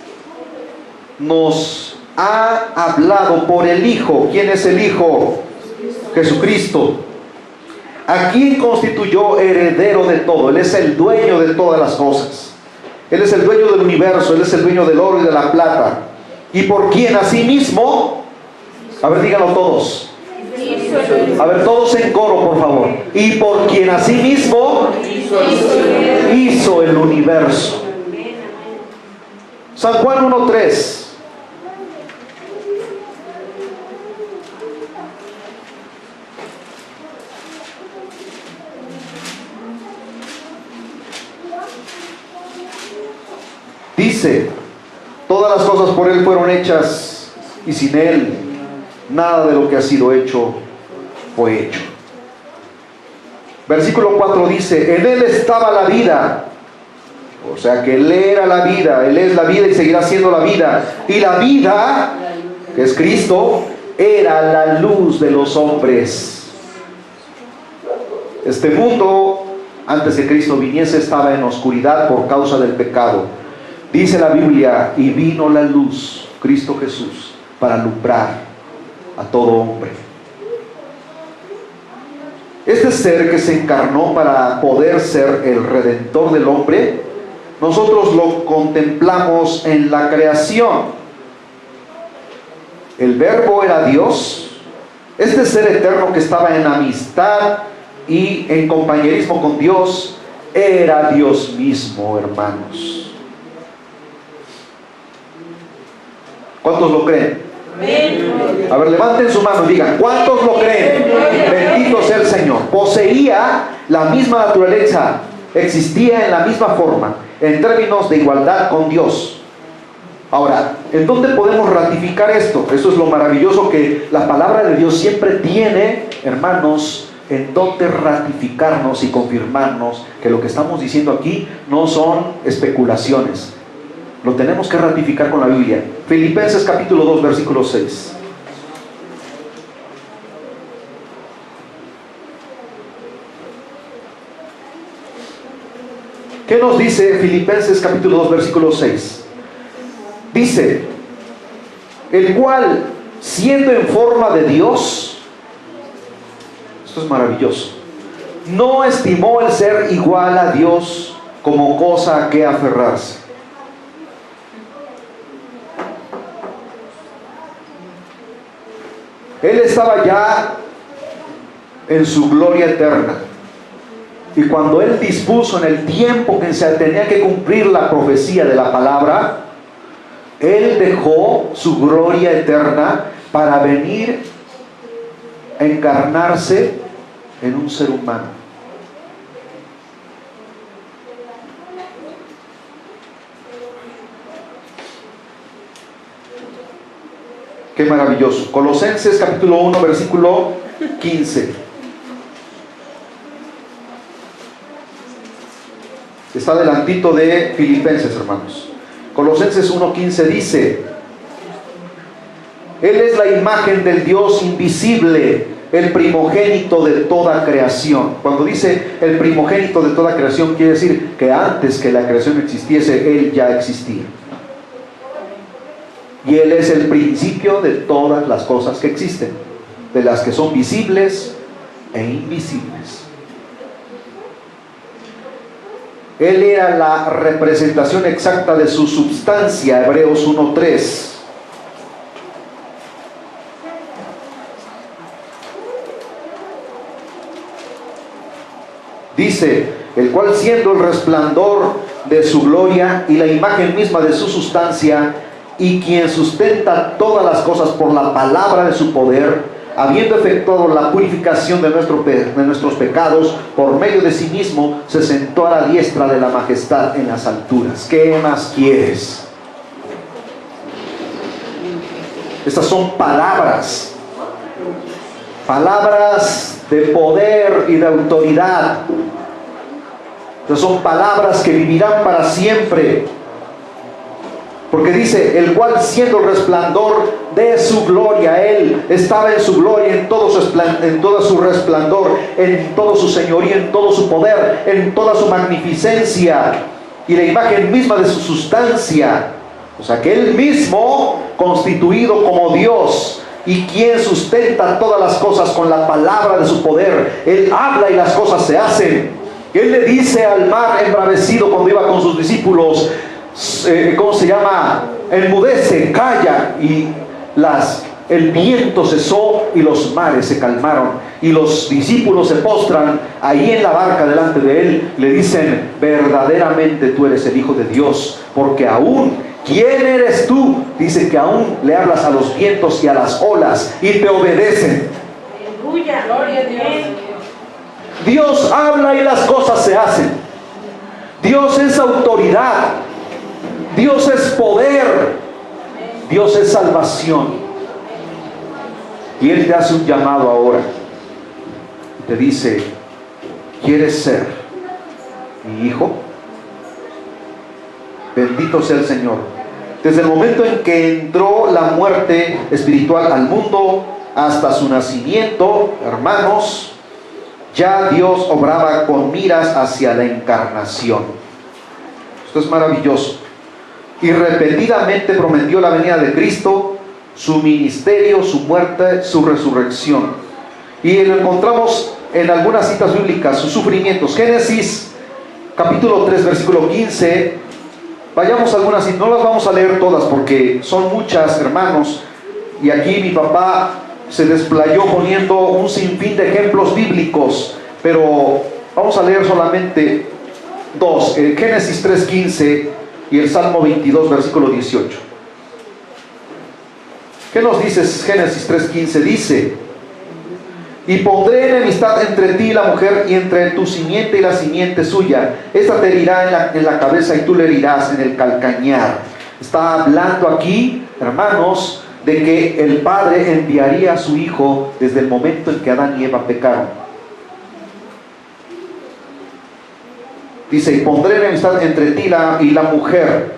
nos ha hablado por el Hijo. ¿Quién es el Hijo? Jesucristo, a quien constituyó heredero de todo. Él es el dueño de todas las cosas. Él es el dueño del universo. Él es el dueño del oro y de la plata. Y por quien asimismo, a ver, díganlo todos. A ver, todos en coro, por favor. Y por quien asimismo hizo el universo. San Juan 1:3. Dice, todas las cosas por Él fueron hechas, y sin Él nada de lo que ha sido hecho fue hecho. Versículo 4 dice, en Él estaba la vida. O sea que Él era la vida, Él es la vida y seguirá siendo la vida. Y la vida, que es Cristo, era la luz de los hombres. Este mundo, antes que Cristo viniese, estaba en oscuridad por causa del pecado. Dice la Biblia, y vino la luz, Cristo Jesús, para alumbrar a todo hombre. Este ser que se encarnó para poder ser el redentor del hombre, nosotros lo contemplamos en la creación. El Verbo era Dios. Este ser eterno que estaba en amistad y en compañerismo con Dios, era Dios mismo, hermanos. ¿Cuántos lo creen? A ver, levanten su mano y digan, ¿cuántos lo creen? Bendito sea el Señor. Poseía la misma naturaleza, existía en la misma forma, en términos de igualdad con Dios. Ahora, ¿en dónde podemos ratificar esto? Eso es lo maravilloso, que la palabra de Dios siempre tiene, hermanos, en donde ratificarnos y confirmarnos que lo que estamos diciendo aquí no son especulaciones. Lo tenemos que ratificar con la Biblia. Filipenses capítulo 2, versículo 6. ¿Qué nos dice Filipenses capítulo 2, versículo 6? Dice, el cual, siendo en forma de Dios, esto es maravilloso, no estimó el ser igual a Dios como cosa a que aferrarse. Él estaba ya en su gloria eterna. Y cuando Él dispuso en el tiempo que se tenía que cumplir la profecía de la palabra, Él dejó su gloria eterna para venir a encarnarse en un ser humano. Qué maravilloso. Colosenses capítulo 1, versículo 15. Está adelantito de Filipenses, hermanos. Colosenses 1:15 dice: Él es la imagen del Dios invisible, el primogénito de toda creación. Cuando dice el primogénito de toda creación, quiere decir que antes que la creación existiese, Él ya existía. Y Él es el principio de todas las cosas que existen, de las que son visibles e invisibles. Él era la representación exacta de su substancia, Hebreos 1:3. Dice, el cual siendo el resplandor de su gloria y la imagen misma de su sustancia, y quien sustenta todas las cosas por la palabra de su poder, habiendo efectuado la purificación de nuestros pecados por medio de sí mismo, se sentó a la diestra de la majestad en las alturas. ¿Qué más quieres? Estas son palabras de poder y de autoridad. Estas son palabras que vivirán para siempre. Porque dice, el cual siendo el resplandor de su gloria, Él estaba en su gloria, en todo su resplandor, en todo su señorío, en todo su poder, en toda su magnificencia, y la imagen misma de su sustancia. O sea que Él mismo, constituido como Dios, y quien sustenta todas las cosas con la palabra de su poder. Él habla y las cosas se hacen. Él le dice al mar embravecido cuando iba con sus discípulos, enmudece, calla, y el viento cesó y los mares se calmaron, y los discípulos se postran ahí en la barca delante de Él, le dicen, verdaderamente tú eres el Hijo de Dios, porque aún, ¿quién eres tú? Dice que aún le hablas a los vientos y a las olas y te obedecen.
Aleluya, gloria a Dios.
Dios habla y las cosas se hacen. Dios es autoridad. Dios es poder, Dios es salvación. Y Él te hace un llamado ahora. Te dice, ¿quieres ser mi hijo? Bendito sea el Señor. Desde el momento en que entró la muerte espiritual al mundo hasta su nacimiento, hermanos, ya Dios obraba con miras hacia la encarnación. Esto es maravilloso. Y repetidamente prometió la venida de Cristo, su ministerio, su muerte, su resurrección. Y lo encontramos en algunas citas bíblicas, sus sufrimientos. Génesis capítulo 3, versículo 15. Vayamos a algunas citas, no las vamos a leer todas porque son muchas, hermanos. Y aquí mi papá se desplayó poniendo un sinfín de ejemplos bíblicos. Pero vamos a leer solamente dos. Génesis 3:15 y el Salmo 22, versículo 18. ¿Qué nos dice Génesis 3:15? Dice, y pondré enemistad entre ti y la mujer, y entre tu simiente y la simiente suya. Esta te herirá en la cabeza y tú le herirás en el calcañar. Está hablando aquí, hermanos, de que el Padre enviaría a su Hijo desde el momento en que Adán y Eva pecaron. Dice, y pondré enemistad entre ti y la mujer.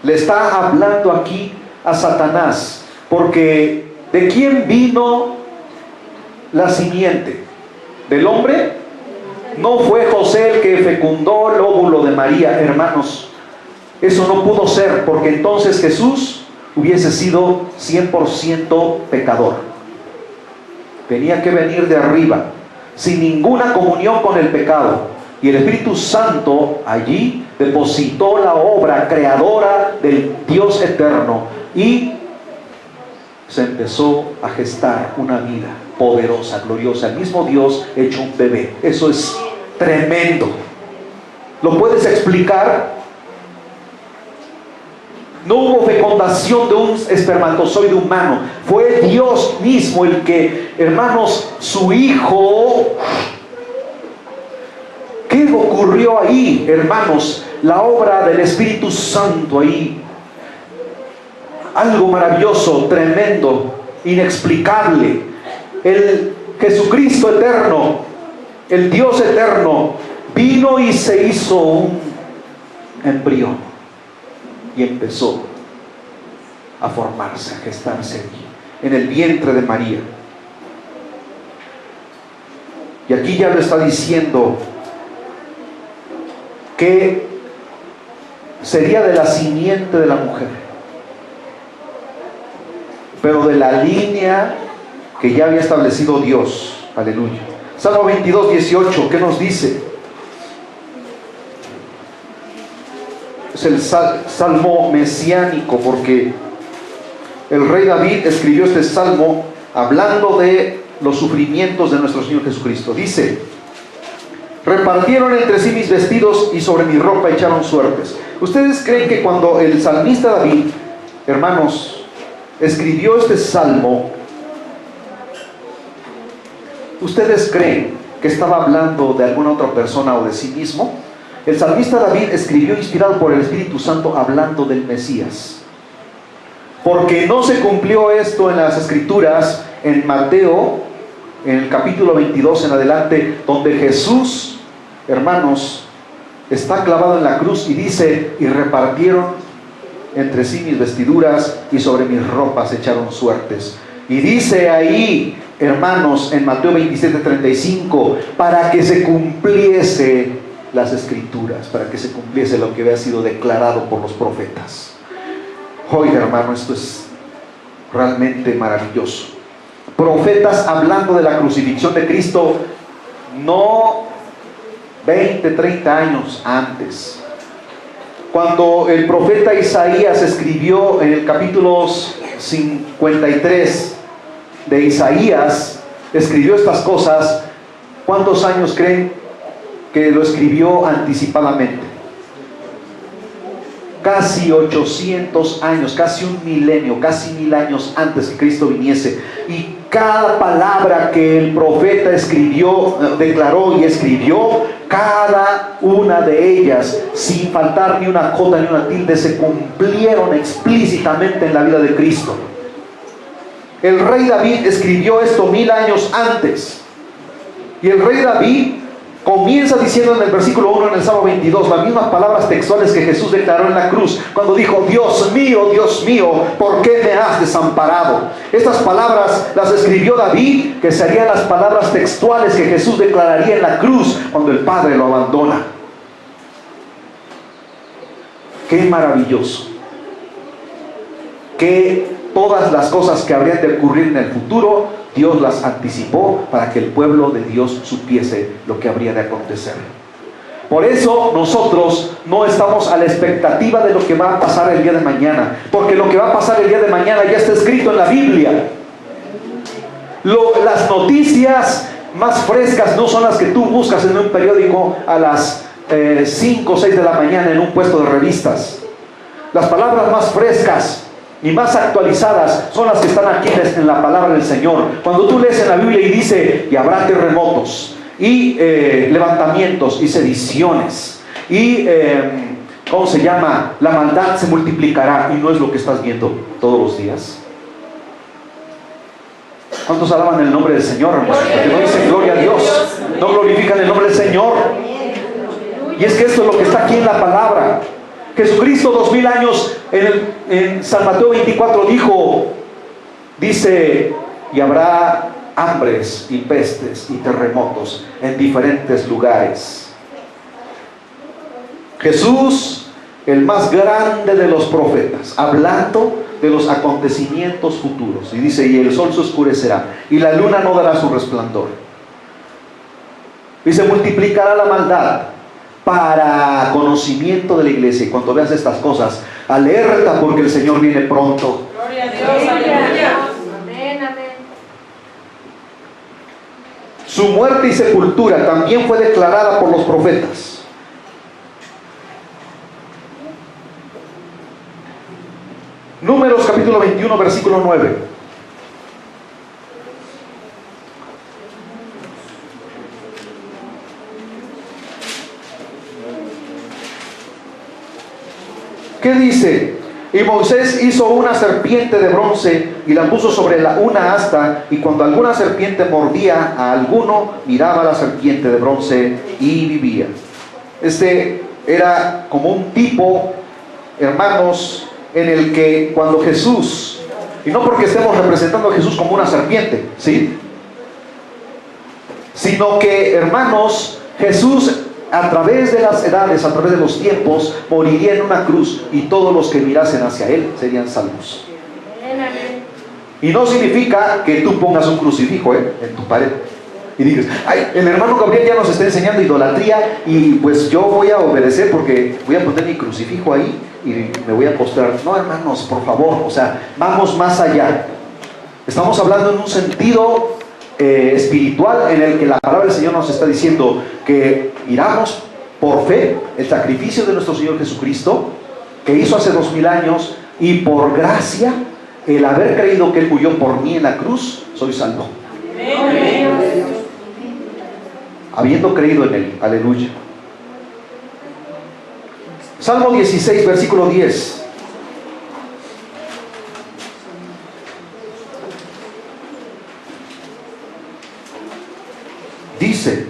Le está hablando aquí a Satanás, porque ¿de quién vino la simiente? ¿Del hombre? No fue José el que fecundó el óvulo de María, hermanos. Eso no pudo ser, porque entonces Jesús hubiese sido 100% pecador. Tenía que venir de arriba, sin ninguna comunión con el pecado. Y el Espíritu Santo allí depositó la obra creadora del Dios eterno y se empezó a gestar una vida poderosa, gloriosa. El mismo Dios hecho un bebé. Eso es tremendo. ¿Lo puedes explicar? No hubo fecundación de un espermatozoide humano. Fue Dios mismo el que, hermanos, su Hijo. ¿Qué ocurrió ahí, hermanos? La obra del Espíritu Santo ahí. Algo maravilloso, tremendo, inexplicable. El Jesucristo eterno, el Dios eterno, vino y se hizo un embrión y empezó a formarse, a gestarse allí, en el vientre de María. Y aquí ya lo está diciendo que sería de la simiente de la mujer, pero de la línea que ya había establecido Dios. Aleluya. Salmo 22, 18, ¿qué nos dice? Es el salmo mesiánico, porque el rey David escribió este salmo hablando de los sufrimientos de nuestro Señor Jesucristo. Dice: repartieron entre sí mis vestidos y sobre mi ropa echaron suertes. ¿Ustedes creen que cuando el salmista David, hermanos, escribió este salmo, ustedes creen que estaba hablando de alguna otra persona o de sí mismo? El salmista David escribió inspirado por el Espíritu Santo hablando del Mesías, porque no se cumplió esto en las Escrituras, en Mateo, en el capítulo 22 en adelante, donde Jesús, hermanos, está clavado en la cruz y dice: y repartieron entre sí mis vestiduras y sobre mis ropas echaron suertes. Y dice ahí, hermanos, en Mateo 27:35, para que se cumpliese las Escrituras, para que se cumpliese lo que había sido declarado por los profetas. Oiga, hermano, esto es realmente maravilloso. Profetas hablando de la crucifixión de Cristo, no 20, 30 años antes. Cuando el profeta Isaías escribió en el capítulo 53 de Isaías, escribió estas cosas, ¿cuántos años creen que lo escribió anticipadamente? Casi 800 años, casi un milenio, casi 1000 años antes que Cristo viniese. Y cada palabra que el profeta escribió, declaró y escribió, cada una de ellas, sin faltar ni una jota ni una tilde, se cumplieron explícitamente en la vida de Cristo. El rey David escribió esto 1000 años antes. Y el rey David comienza diciendo en el versículo 1 en el Salmo 22 las mismas palabras textuales que Jesús declaró en la cruz, cuando dijo: Dios mío, ¿por qué me has desamparado? Estas palabras las escribió David, que serían las palabras textuales que Jesús declararía en la cruz cuando el Padre lo abandona. Qué maravilloso que todas las cosas que habrían de ocurrir en el futuro, Dios las anticipó para que el pueblo de Dios supiese lo que habría de acontecer. Por eso nosotros no estamos a la expectativa de lo que va a pasar el día de mañana, porque lo que va a pasar el día de mañana ya está escrito en la Biblia. Las noticias más frescas no son las que tú buscas en un periódico a las 5 o 6 de la mañana en un puesto de revistas. Las palabras más frescas y más actualizadas son las que están aquí en la palabra del Señor. Cuando tú lees en la Biblia y dice: y habrá terremotos y levantamientos y sediciones y ¿cómo se llama? La maldad se multiplicará, y no es lo que estás viendo todos los días. ¿Cuántos alaban el nombre del Señor, hermanos? Porque no dicen gloria a Dios, no glorifican el nombre del Señor. Y es que esto es lo que está aquí en la palabra. Jesucristo 2000 años en San Mateo 24 dice, y habrá hambres y pestes y terremotos en diferentes lugares. Jesús, el más grande de los profetas, hablando de los acontecimientos futuros, y dice, y el sol se oscurecerá y la luna no dará su resplandor, y se multiplicará la maldad para conocimiento de la iglesia. Y cuando veas estas cosas, alerta, porque el Señor viene pronto.
Gloria a Dios, aleluya. Amén, amén.
Su muerte y sepultura también fue declarada por los profetas. Números capítulo 21, versículo 9. ¿Qué dice? Y Moisés hizo una serpiente de bronce y la puso sobre una asta, y cuando alguna serpiente mordía a alguno, miraba a la serpiente de bronce y vivía. Este era como un tipo, hermanos, en el que cuando Jesús, y no porque estemos representando a Jesús como una serpiente, ¿sí?, sino que, hermanos, Jesús a través de las edades, a través de los tiempos, moriría en una cruz, y todos los que mirasen hacia Él serían salvos. Y no significa que tú pongas un crucifijo en tu pared y digas, ay, el hermano Gabriel ya nos está enseñando idolatría, y pues yo voy a obedecer porque voy a poner mi crucifijo ahí y me voy a postrar. No, hermanos, por favor, o sea, vamos más allá. Estamos hablando en un sentido espiritual, en el que la palabra del Señor nos está diciendo que miramos por fe el sacrificio de nuestro Señor Jesucristo, que hizo hace 2000 años, y por gracia, el haber creído que Él murió por mí en la cruz, soy salvo. Amén. Habiendo creído en Él, aleluya. Salmo 16, versículo 10. Dice,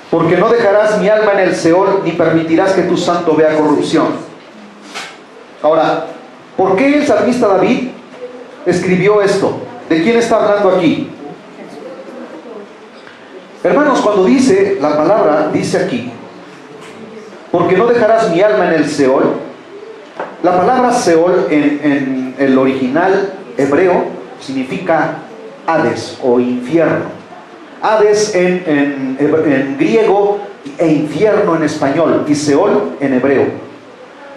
porque no dejarás mi alma en el Seol, ni permitirás que tu santo vea corrupción. Ahora, ¿por qué el salmista David escribió esto? ¿De quién está hablando aquí? Hermanos, cuando dice la palabra, dice aquí, porque no dejarás mi alma en el Seol. La palabra Seol en el original hebreo significa Hades o infierno. Hades en griego e infierno en español, y Seol en hebreo.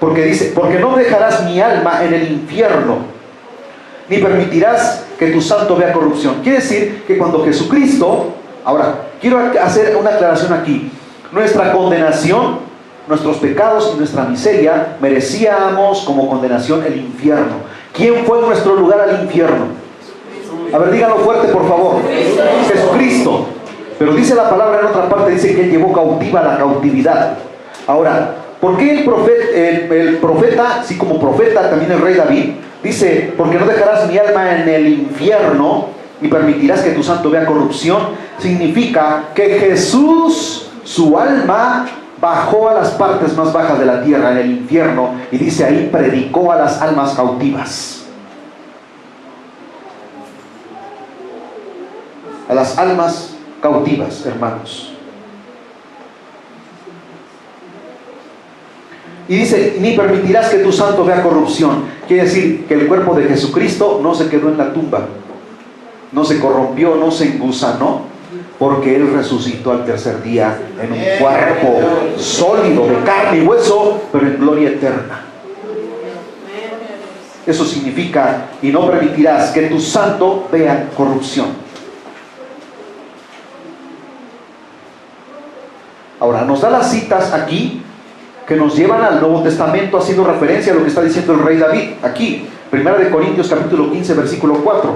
Porque dice, porque no dejarás mi alma en el infierno, ni permitirás que tu santo vea corrupción. Quiere decir que cuando Jesucristo, ahora, quiero hacer una aclaración aquí, nuestra condenación, nuestros pecados y nuestra miseria, merecíamos como condenación el infierno. ¿Quién fue en nuestro lugar al infierno? A ver, díganlo fuerte, por favor. Jesucristo. Pero dice la palabra en otra parte, dice que Él llevó cautiva la cautividad. Ahora, ¿por qué el profeta, sí, como profeta, también el rey David, dice, porque no dejarás mi alma en el infierno, ni permitirás que tu santo vea corrupción? Significa que Jesús, su alma, bajó a las partes más bajas de la tierra, en el infierno, y dice ahí, predicó a las almas cautivas. A las almas cautivas, hermanos. Y dice, ni permitirás que tu santo vea corrupción. Quiere decir que el cuerpo de Jesucristo no se quedó en la tumba, no se corrompió, no se engusanó, porque Él resucitó al tercer día en un cuerpo sólido, de carne y hueso, pero en gloria eterna. Eso significa, y no permitirás que tu santo vea corrupción. Ahora, nos da las citas aquí que nos llevan al Nuevo Testamento, haciendo referencia a lo que está diciendo el rey David aquí, 1 Corintios capítulo 15, versículo 4.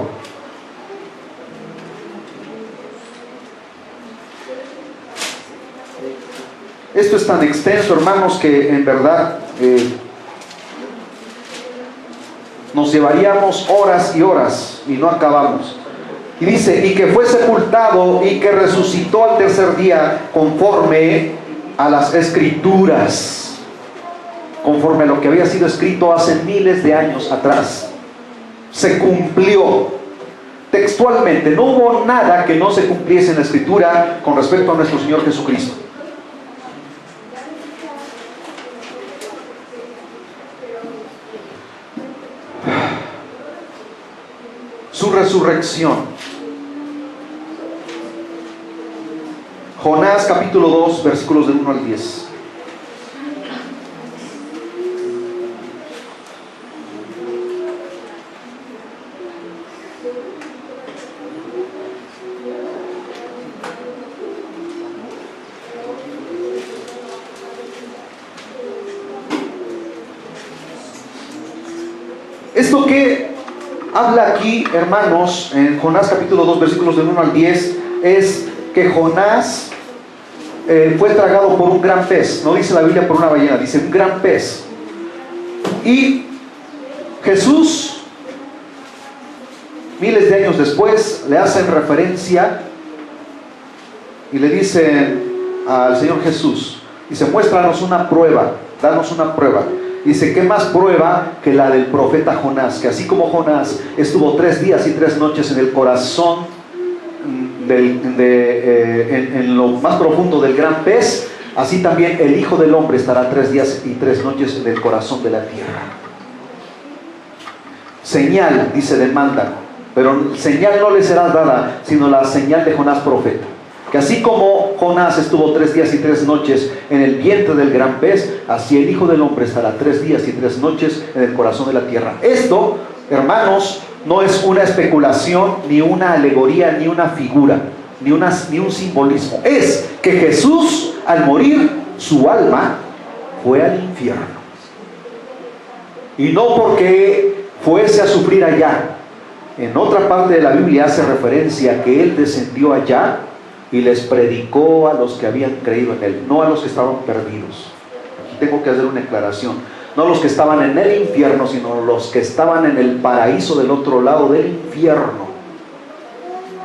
Esto es tan extenso, hermanos, que en verdad nos llevaríamos horas y horas y no acabamos. Y dice, y que fue sepultado y que resucitó al tercer día conforme a las Escrituras, conforme a lo que había sido escrito hace miles de años atrás. Se cumplió textualmente. No hubo nada que no se cumpliese en la Escritura con respecto a nuestro Señor Jesucristo. Su resurrección. Jonás capítulo 2, versículos del 1 al 10. Esto que habla aquí, hermanos, en Jonás capítulo 2, versículos del 1 al 10, es que Jonás fue tragado por un gran pez. No dice la Biblia por una ballena, dice un gran pez. Y Jesús, miles de años después, le hacen referencia y le dicen al Señor Jesús, dice, muéstranos una prueba, danos una prueba. Dice, ¿qué más prueba que la del profeta Jonás? Que así como Jonás estuvo 3 días y 3 noches en el corazón, en lo más profundo del gran pez, así también el Hijo del Hombre estará 3 días y 3 noches en el corazón de la tierra. Señal, dice, demandan, pero señal no le será dada, sino la señal de Jonás profeta. Que así como Jonás estuvo 3 días y 3 noches en el vientre del gran pez, así el Hijo del Hombre estará 3 días y 3 noches en el corazón de la tierra. Esto, hermanos, no es una especulación, ni una alegoría, ni una figura, ni un simbolismo. Es que Jesús, al morir, su alma fue al infierno. Y no porque fuese a sufrir allá. En otra parte de la Biblia hace referencia a que Él descendió allá y les predicó a los que habían creído en Él, no a los que estaban perdidos. Aquí tengo que hacer una aclaración. No los que estaban en el infierno, sino los que estaban en el paraíso del otro lado del infierno.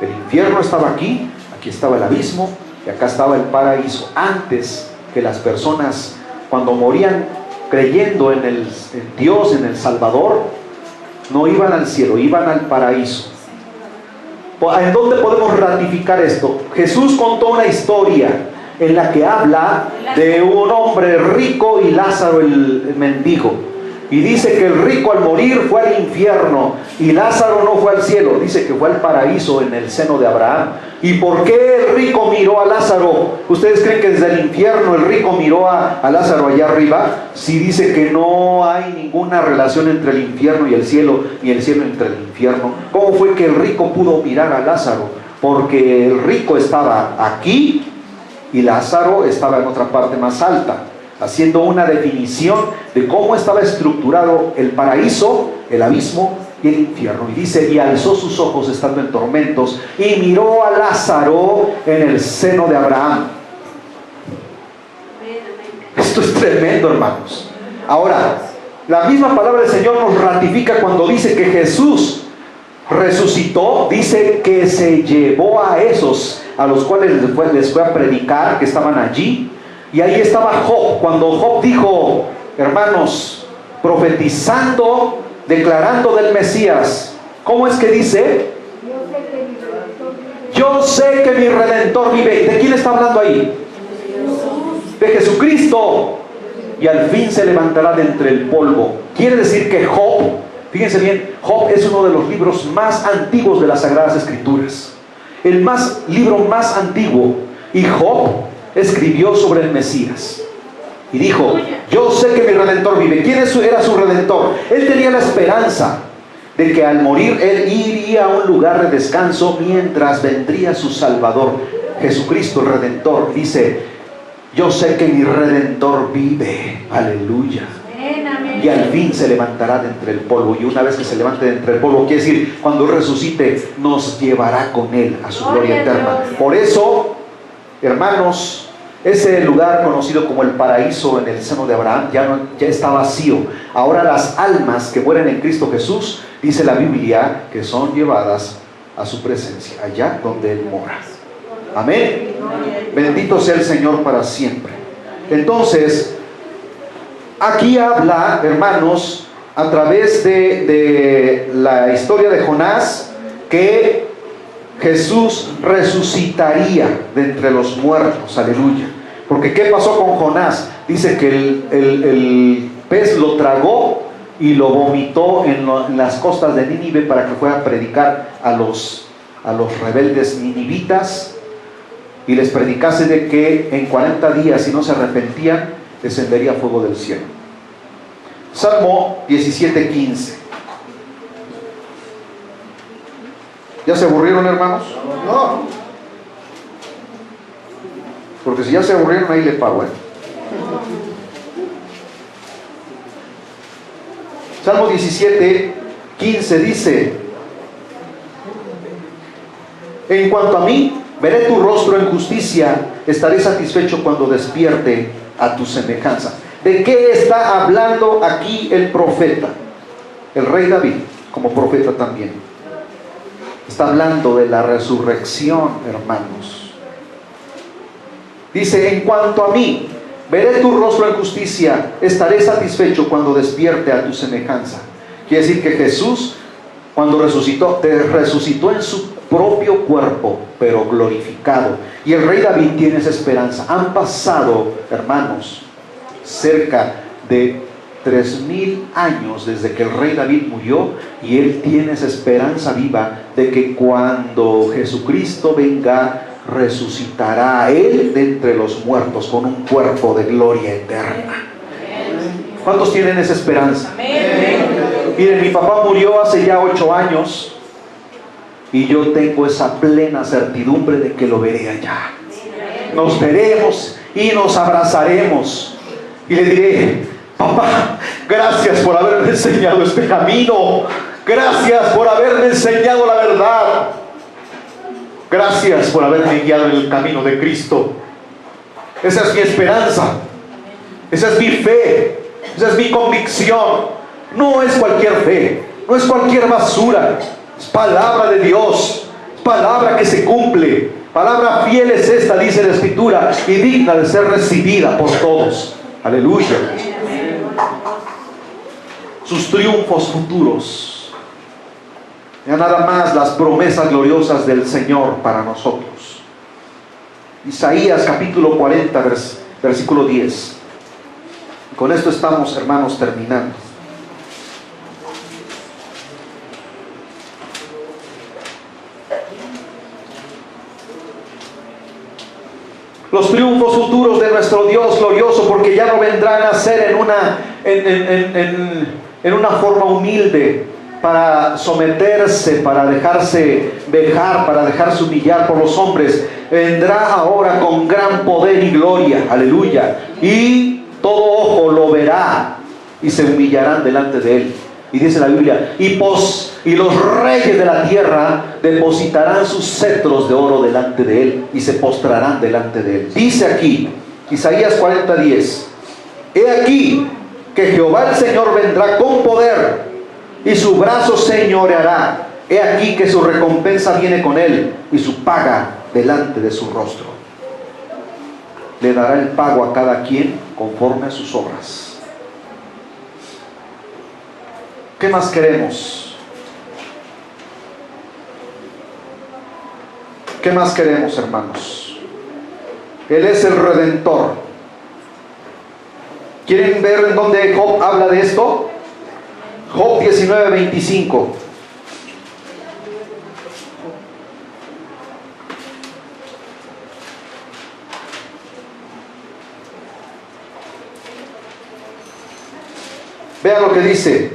El infierno estaba aquí, aquí estaba el abismo y acá estaba el paraíso. Antes que las personas, cuando morían creyendo en Dios, en el Salvador, no iban al cielo, iban al paraíso. ¿En dónde podemos ratificar esto? Jesús contó una historia en la que habla de un hombre rico y Lázaro el mendigo. Y dice que el rico al morir fue al infierno y Lázaro no fue al cielo. Dice que fue al paraíso en el seno de Abraham. ¿Y por qué el rico miró a Lázaro? ¿Ustedes creen que desde el infierno el rico miró a Lázaro allá arriba? Si dice que no hay ninguna relación entre el infierno y el cielo, ni el cielo entre el infierno. ¿Cómo fue que el rico pudo mirar a Lázaro? Porque el rico estaba aquí y Lázaro estaba en otra parte más alta, haciendo una definición de cómo estaba estructurado el paraíso, el abismo y el infierno. Y dice, y alzó sus ojos estando en tormentos y miró a Lázaro en el seno de Abraham. Esto es tremendo, hermanos. Ahora, la misma palabra del Señor nos ratifica cuando dice que Jesús resucitó. Dice que se llevó a esos a los cuales les fue a predicar, que estaban allí. Y ahí estaba Job, cuando Job dijo, hermanos, profetizando, declarando del Mesías. ¿Cómo es que dice? Yo sé que mi Redentor vive. ¿De quién está hablando ahí? De Jesucristo. Y al fin se levantará de entre el polvo. Quiere decir que Job, fíjense bien, Job es uno de los libros más antiguos de las Sagradas Escrituras. El libro más antiguo. Y Job escribió sobre el Mesías y dijo, yo sé que mi Redentor vive. ¿Quién era su Redentor? Él tenía la esperanza de que al morir él iría a un lugar de descanso mientras vendría su Salvador, Jesucristo el Redentor. Dice, yo sé que mi Redentor vive. Aleluya. Y al fin se levantará de entre el polvo. Y una vez que se levante de entre el polvo, quiere decir, cuando Él resucite, nos llevará con Él a su gloria eterna. Por eso, hermanos, ese lugar conocido como el paraíso en el seno de Abraham ya está vacío. Ahora las almas que mueren en Cristo Jesús, dice la Biblia, que son llevadas a su presencia, allá donde Él mora. Amén. Bendito sea el Señor para siempre. Entonces, aquí habla, hermanos, a través de la historia de Jonás, que Jesús resucitaría de entre los muertos. Aleluya. Porque ¿qué pasó con Jonás? Dice que el pez lo tragó y lo vomitó en las costas de Nínive para que fuera a predicar a los rebeldes ninivitas, y les predicase de que en 40 días, si no se arrepentían, descendería fuego del cielo. Salmo 17:15. ¿Ya se aburrieron, hermanos?
No.
Porque si ya se aburrieron, ahí le pago, ¿eh? Salmo 17:15 dice: en cuanto a mí, veré tu rostro en justicia, estaré satisfecho cuando despierte a tu semejanza. ¿De qué está hablando aquí el profeta? El rey David, como profeta también. Está hablando de la resurrección, hermanos. Dice: en cuanto a mí, veré tu rostro en justicia, estaré satisfecho cuando despierte a tu semejanza. Quiere decir que Jesús, cuando resucitó, te resucitó en su propio cuerpo, pero glorificado. Y el rey David tiene esa esperanza. Han pasado, hermanos, cerca de 3000 años desde que el rey David murió, y él tiene esa esperanza viva de que cuando Jesucristo venga, resucitará a él de entre los muertos con un cuerpo de gloria eterna. ¿Cuántos tienen esa esperanza? Miren, mi papá murió hace ya 8 años y yo tengo esa plena certidumbre de que lo veré allá. Nos veremos y nos abrazaremos y le diré: papá, gracias por haberme enseñado este camino, gracias por haberme enseñado la verdad, gracias por haberme guiado en el camino de Cristo. Esa es mi esperanza, esa es mi fe, esa es mi convicción. No es cualquier fe, no es cualquier basura, es palabra de Dios, es palabra que se cumple. Palabra fiel es esta, dice la Escritura, y digna de ser recibida por todos. Aleluya. Sus triunfos futuros. Ya nada más las promesas gloriosas del Señor para nosotros. Isaías capítulo 40, versículo 10. Con esto estamos, hermanos, terminando. Los triunfos futuros de nuestro Dios glorioso, porque ya no vendrán a ser en una forma humilde para someterse, para dejarse vejar, para dejarse humillar por los hombres. Vendrá ahora con gran poder y gloria, aleluya, y todo ojo lo verá y se humillarán delante de él. Y dice la Biblia: y los reyes de la tierra depositarán sus cetros de oro delante de él y se postrarán delante de él. Dice aquí, Isaías 40:10: he aquí que Jehová el Señor vendrá con poder y su brazo señoreará. He aquí que su recompensa viene con él y su paga delante de su rostro. Le dará el pago a cada quien conforme a sus obras. ¿Qué más queremos? ¿Qué más queremos, hermanos? Él es el Redentor. ¿Quieren ver en dónde Job habla de esto? Job 19:25. Vean lo que dice: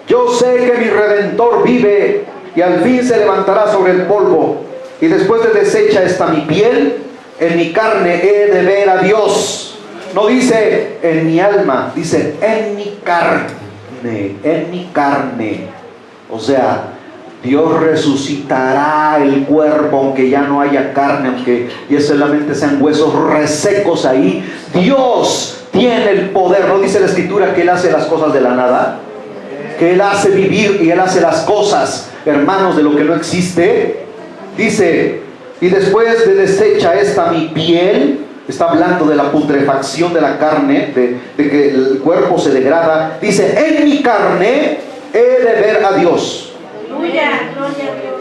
yo sé que mi Redentor vive y al fin se levantará sobre el polvo, y después de deshecha está mi piel, en mi carne he de ver a Dios. No dice en mi alma, dice en mi carne, en mi carne. O sea, Dios resucitará el cuerpo, aunque ya no haya carne, aunque ya solamente sean huesos resecos ahí. Dios tiene el poder. ¿No dice la Escritura que Él hace las cosas de la nada? Que Él hace vivir y Él hace las cosas, hermanos, de lo que no existe. Dice: y después de deshecha esta mi piel, Está hablando de la putrefacción de la carne, de que el cuerpo se degrada. Dice, en mi carne he de ver a Dios.
Aleluya, gloria a Dios.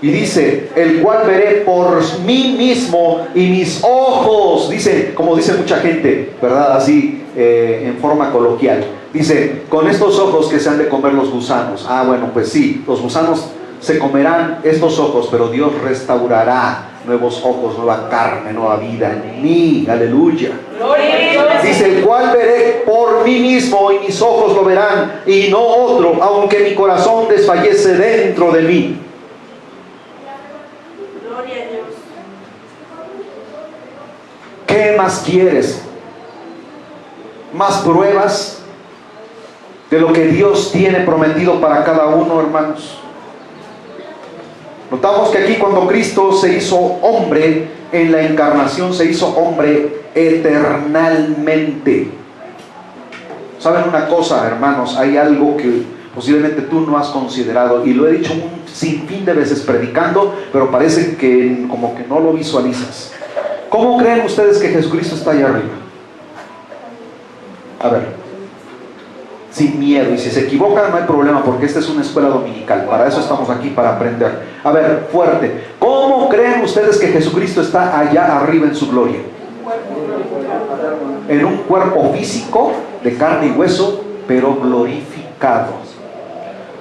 Y dice, el cual veré por mí mismo y mis ojos, dice, como dice mucha gente, ¿verdad? Así, en forma coloquial. Dice, con estos ojos que se han de comer los gusanos. Ah, bueno, pues sí, los gusanos se comerán estos ojos, pero Dios restaurará nuevos ojos, nueva carne, nueva vida en mí. Aleluya. Dice, el cual veré por mí mismo y mis ojos lo verán y no otro, aunque mi corazón desfallece dentro de mí.
Gloria a Dios.
¿Qué más quieres? ¿Más pruebas de lo que Dios tiene prometido para cada uno, hermanos? Notamos que aquí cuando Cristo se hizo hombre, en la encarnación se hizo hombre eternalmente. ¿Saben una cosa, hermanos? Hay algo que posiblemente tú no has considerado, y lo he dicho un sinfín de veces predicando, pero parece que como que no lo visualizas. ¿Cómo creen ustedes que Jesucristo está allá arriba? A ver, sin miedo, y si se equivocan no hay problema, porque esta es una escuela dominical, para eso estamos aquí, para aprender. A ver, fuerte, ¿cómo creen ustedes que Jesucristo está allá arriba en su gloria? En un cuerpo físico de carne y hueso, pero glorificado.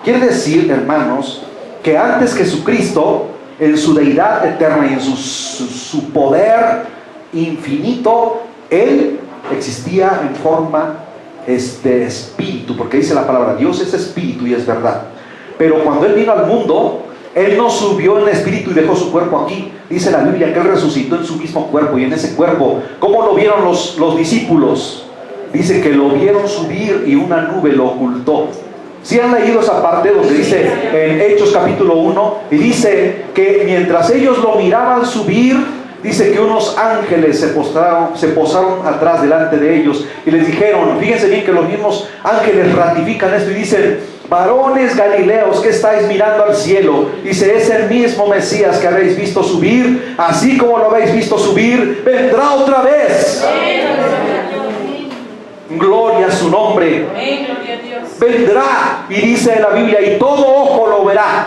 Quiere decir, hermanos, que antes Jesucristo, en su deidad eterna y en su poder infinito, Él existía en forma de espíritu, porque dice la palabra, Dios es espíritu y es verdad. Pero cuando Él vino al mundo, Él no subió en espíritu y dejó su cuerpo aquí. Dice la Biblia que Él resucitó en su mismo cuerpo, y en ese cuerpo, ¿cómo lo vieron los discípulos? Dice que lo vieron subir y una nube lo ocultó. ¿Sí han leído esa parte donde dice en Hechos capítulo 1? Y dice que mientras ellos lo miraban subir, dice que unos ángeles se posaron atrás delante de ellos y les dijeron, fíjense bien que los mismos ángeles ratifican esto y dicen, varones galileos, que estáis mirando al cielo. Dice, es el mismo Mesías que habéis visto subir, así como lo habéis visto subir, vendrá otra vez. Gloria a su nombre. Vendrá, y dice la Biblia, y todo ojo lo verá.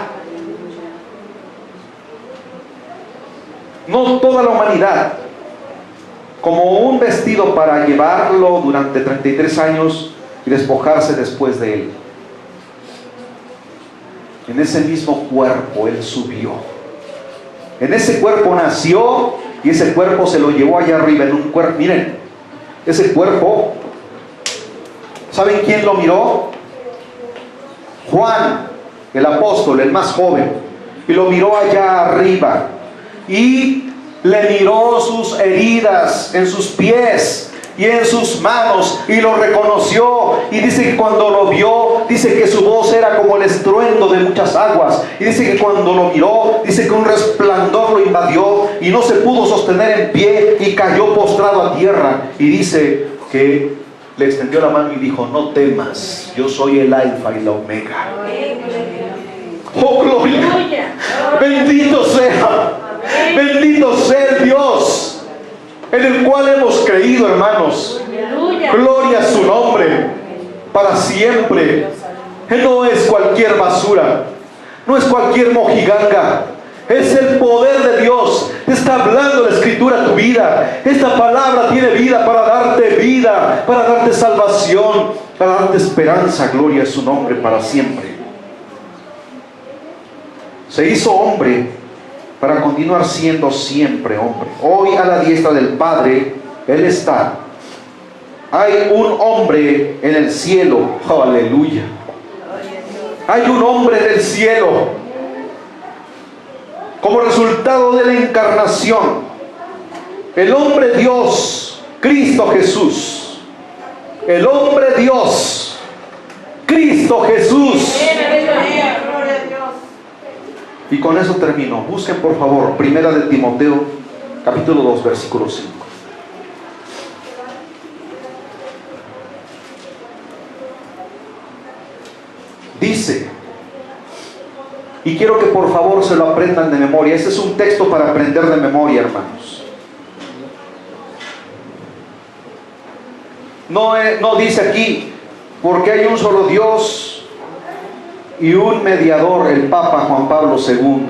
No toda la humanidad, como un vestido para llevarlo durante 33 años y despojarse después de él. En ese mismo cuerpo Él subió. En ese cuerpo nació, y ese cuerpo se lo llevó allá arriba en un cuerpo. Miren, ese cuerpo, ¿saben quién lo miró? Juan, el apóstol, el más joven. Y lo miró allá arriba. Y le miró sus heridas en sus pies y en sus manos, y lo reconoció. Y dice que cuando lo vio, dice que su voz era como el estruendo de muchas aguas. Y dice que cuando lo miró, dice que un resplandor lo invadió y no se pudo sostener en pie y cayó postrado a tierra. Y dice que le extendió la mano y dijo, no temas, yo soy el alfa y la omega. Oh, gloria. Bendito sea. Bendito sea el Dios en el cual hemos creído, hermanos. Gloria a su nombre para siempre. No es cualquier basura, no es cualquier mojiganga, es el poder de Dios. Está hablando la Escritura a tu vida. Esta palabra tiene vida, para darte salvación, para darte esperanza. Gloria a su nombre para siempre. Se hizo hombre para continuar siendo siempre hombre. Hoy a la diestra del Padre Él está. Hay un hombre en el cielo. Aleluya. Hay un hombre en el cielo. Como resultado de la encarnación, el hombre Dios, Cristo Jesús. El hombre Dios, Cristo Jesús. Y con eso termino. Busquen por favor Primera de Timoteo capítulo 2 versículo 5. Dice, Y quiero que por favor se lo aprendan de memoria. Este es un texto para aprender de memoria, hermanos. No dice aquí, porque hay un solo Dios y un mediador, el Papa Juan Pablo II.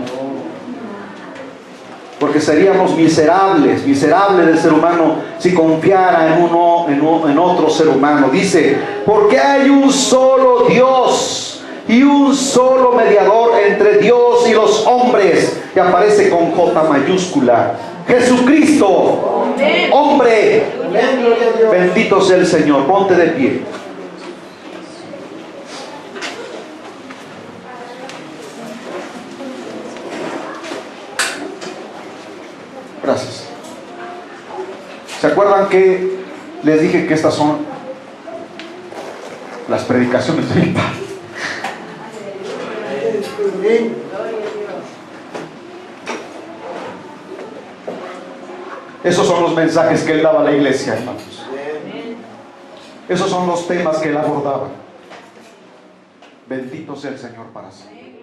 Porque seríamos miserables del ser humano si confiara en otro ser humano. Dice, porque hay un solo Dios y un solo mediador entre Dios y los hombres, que aparece con J mayúscula, Jesucristo, hombre. Bendito sea el Señor. Ponte de pie. Gracias. ¿Se acuerdan que les dije que estas son las predicaciones de mi Padre? Esos son los mensajes que él daba a la iglesia, hermanos. Esos son los temas que él abordaba. Bendito sea el Señor para siempre.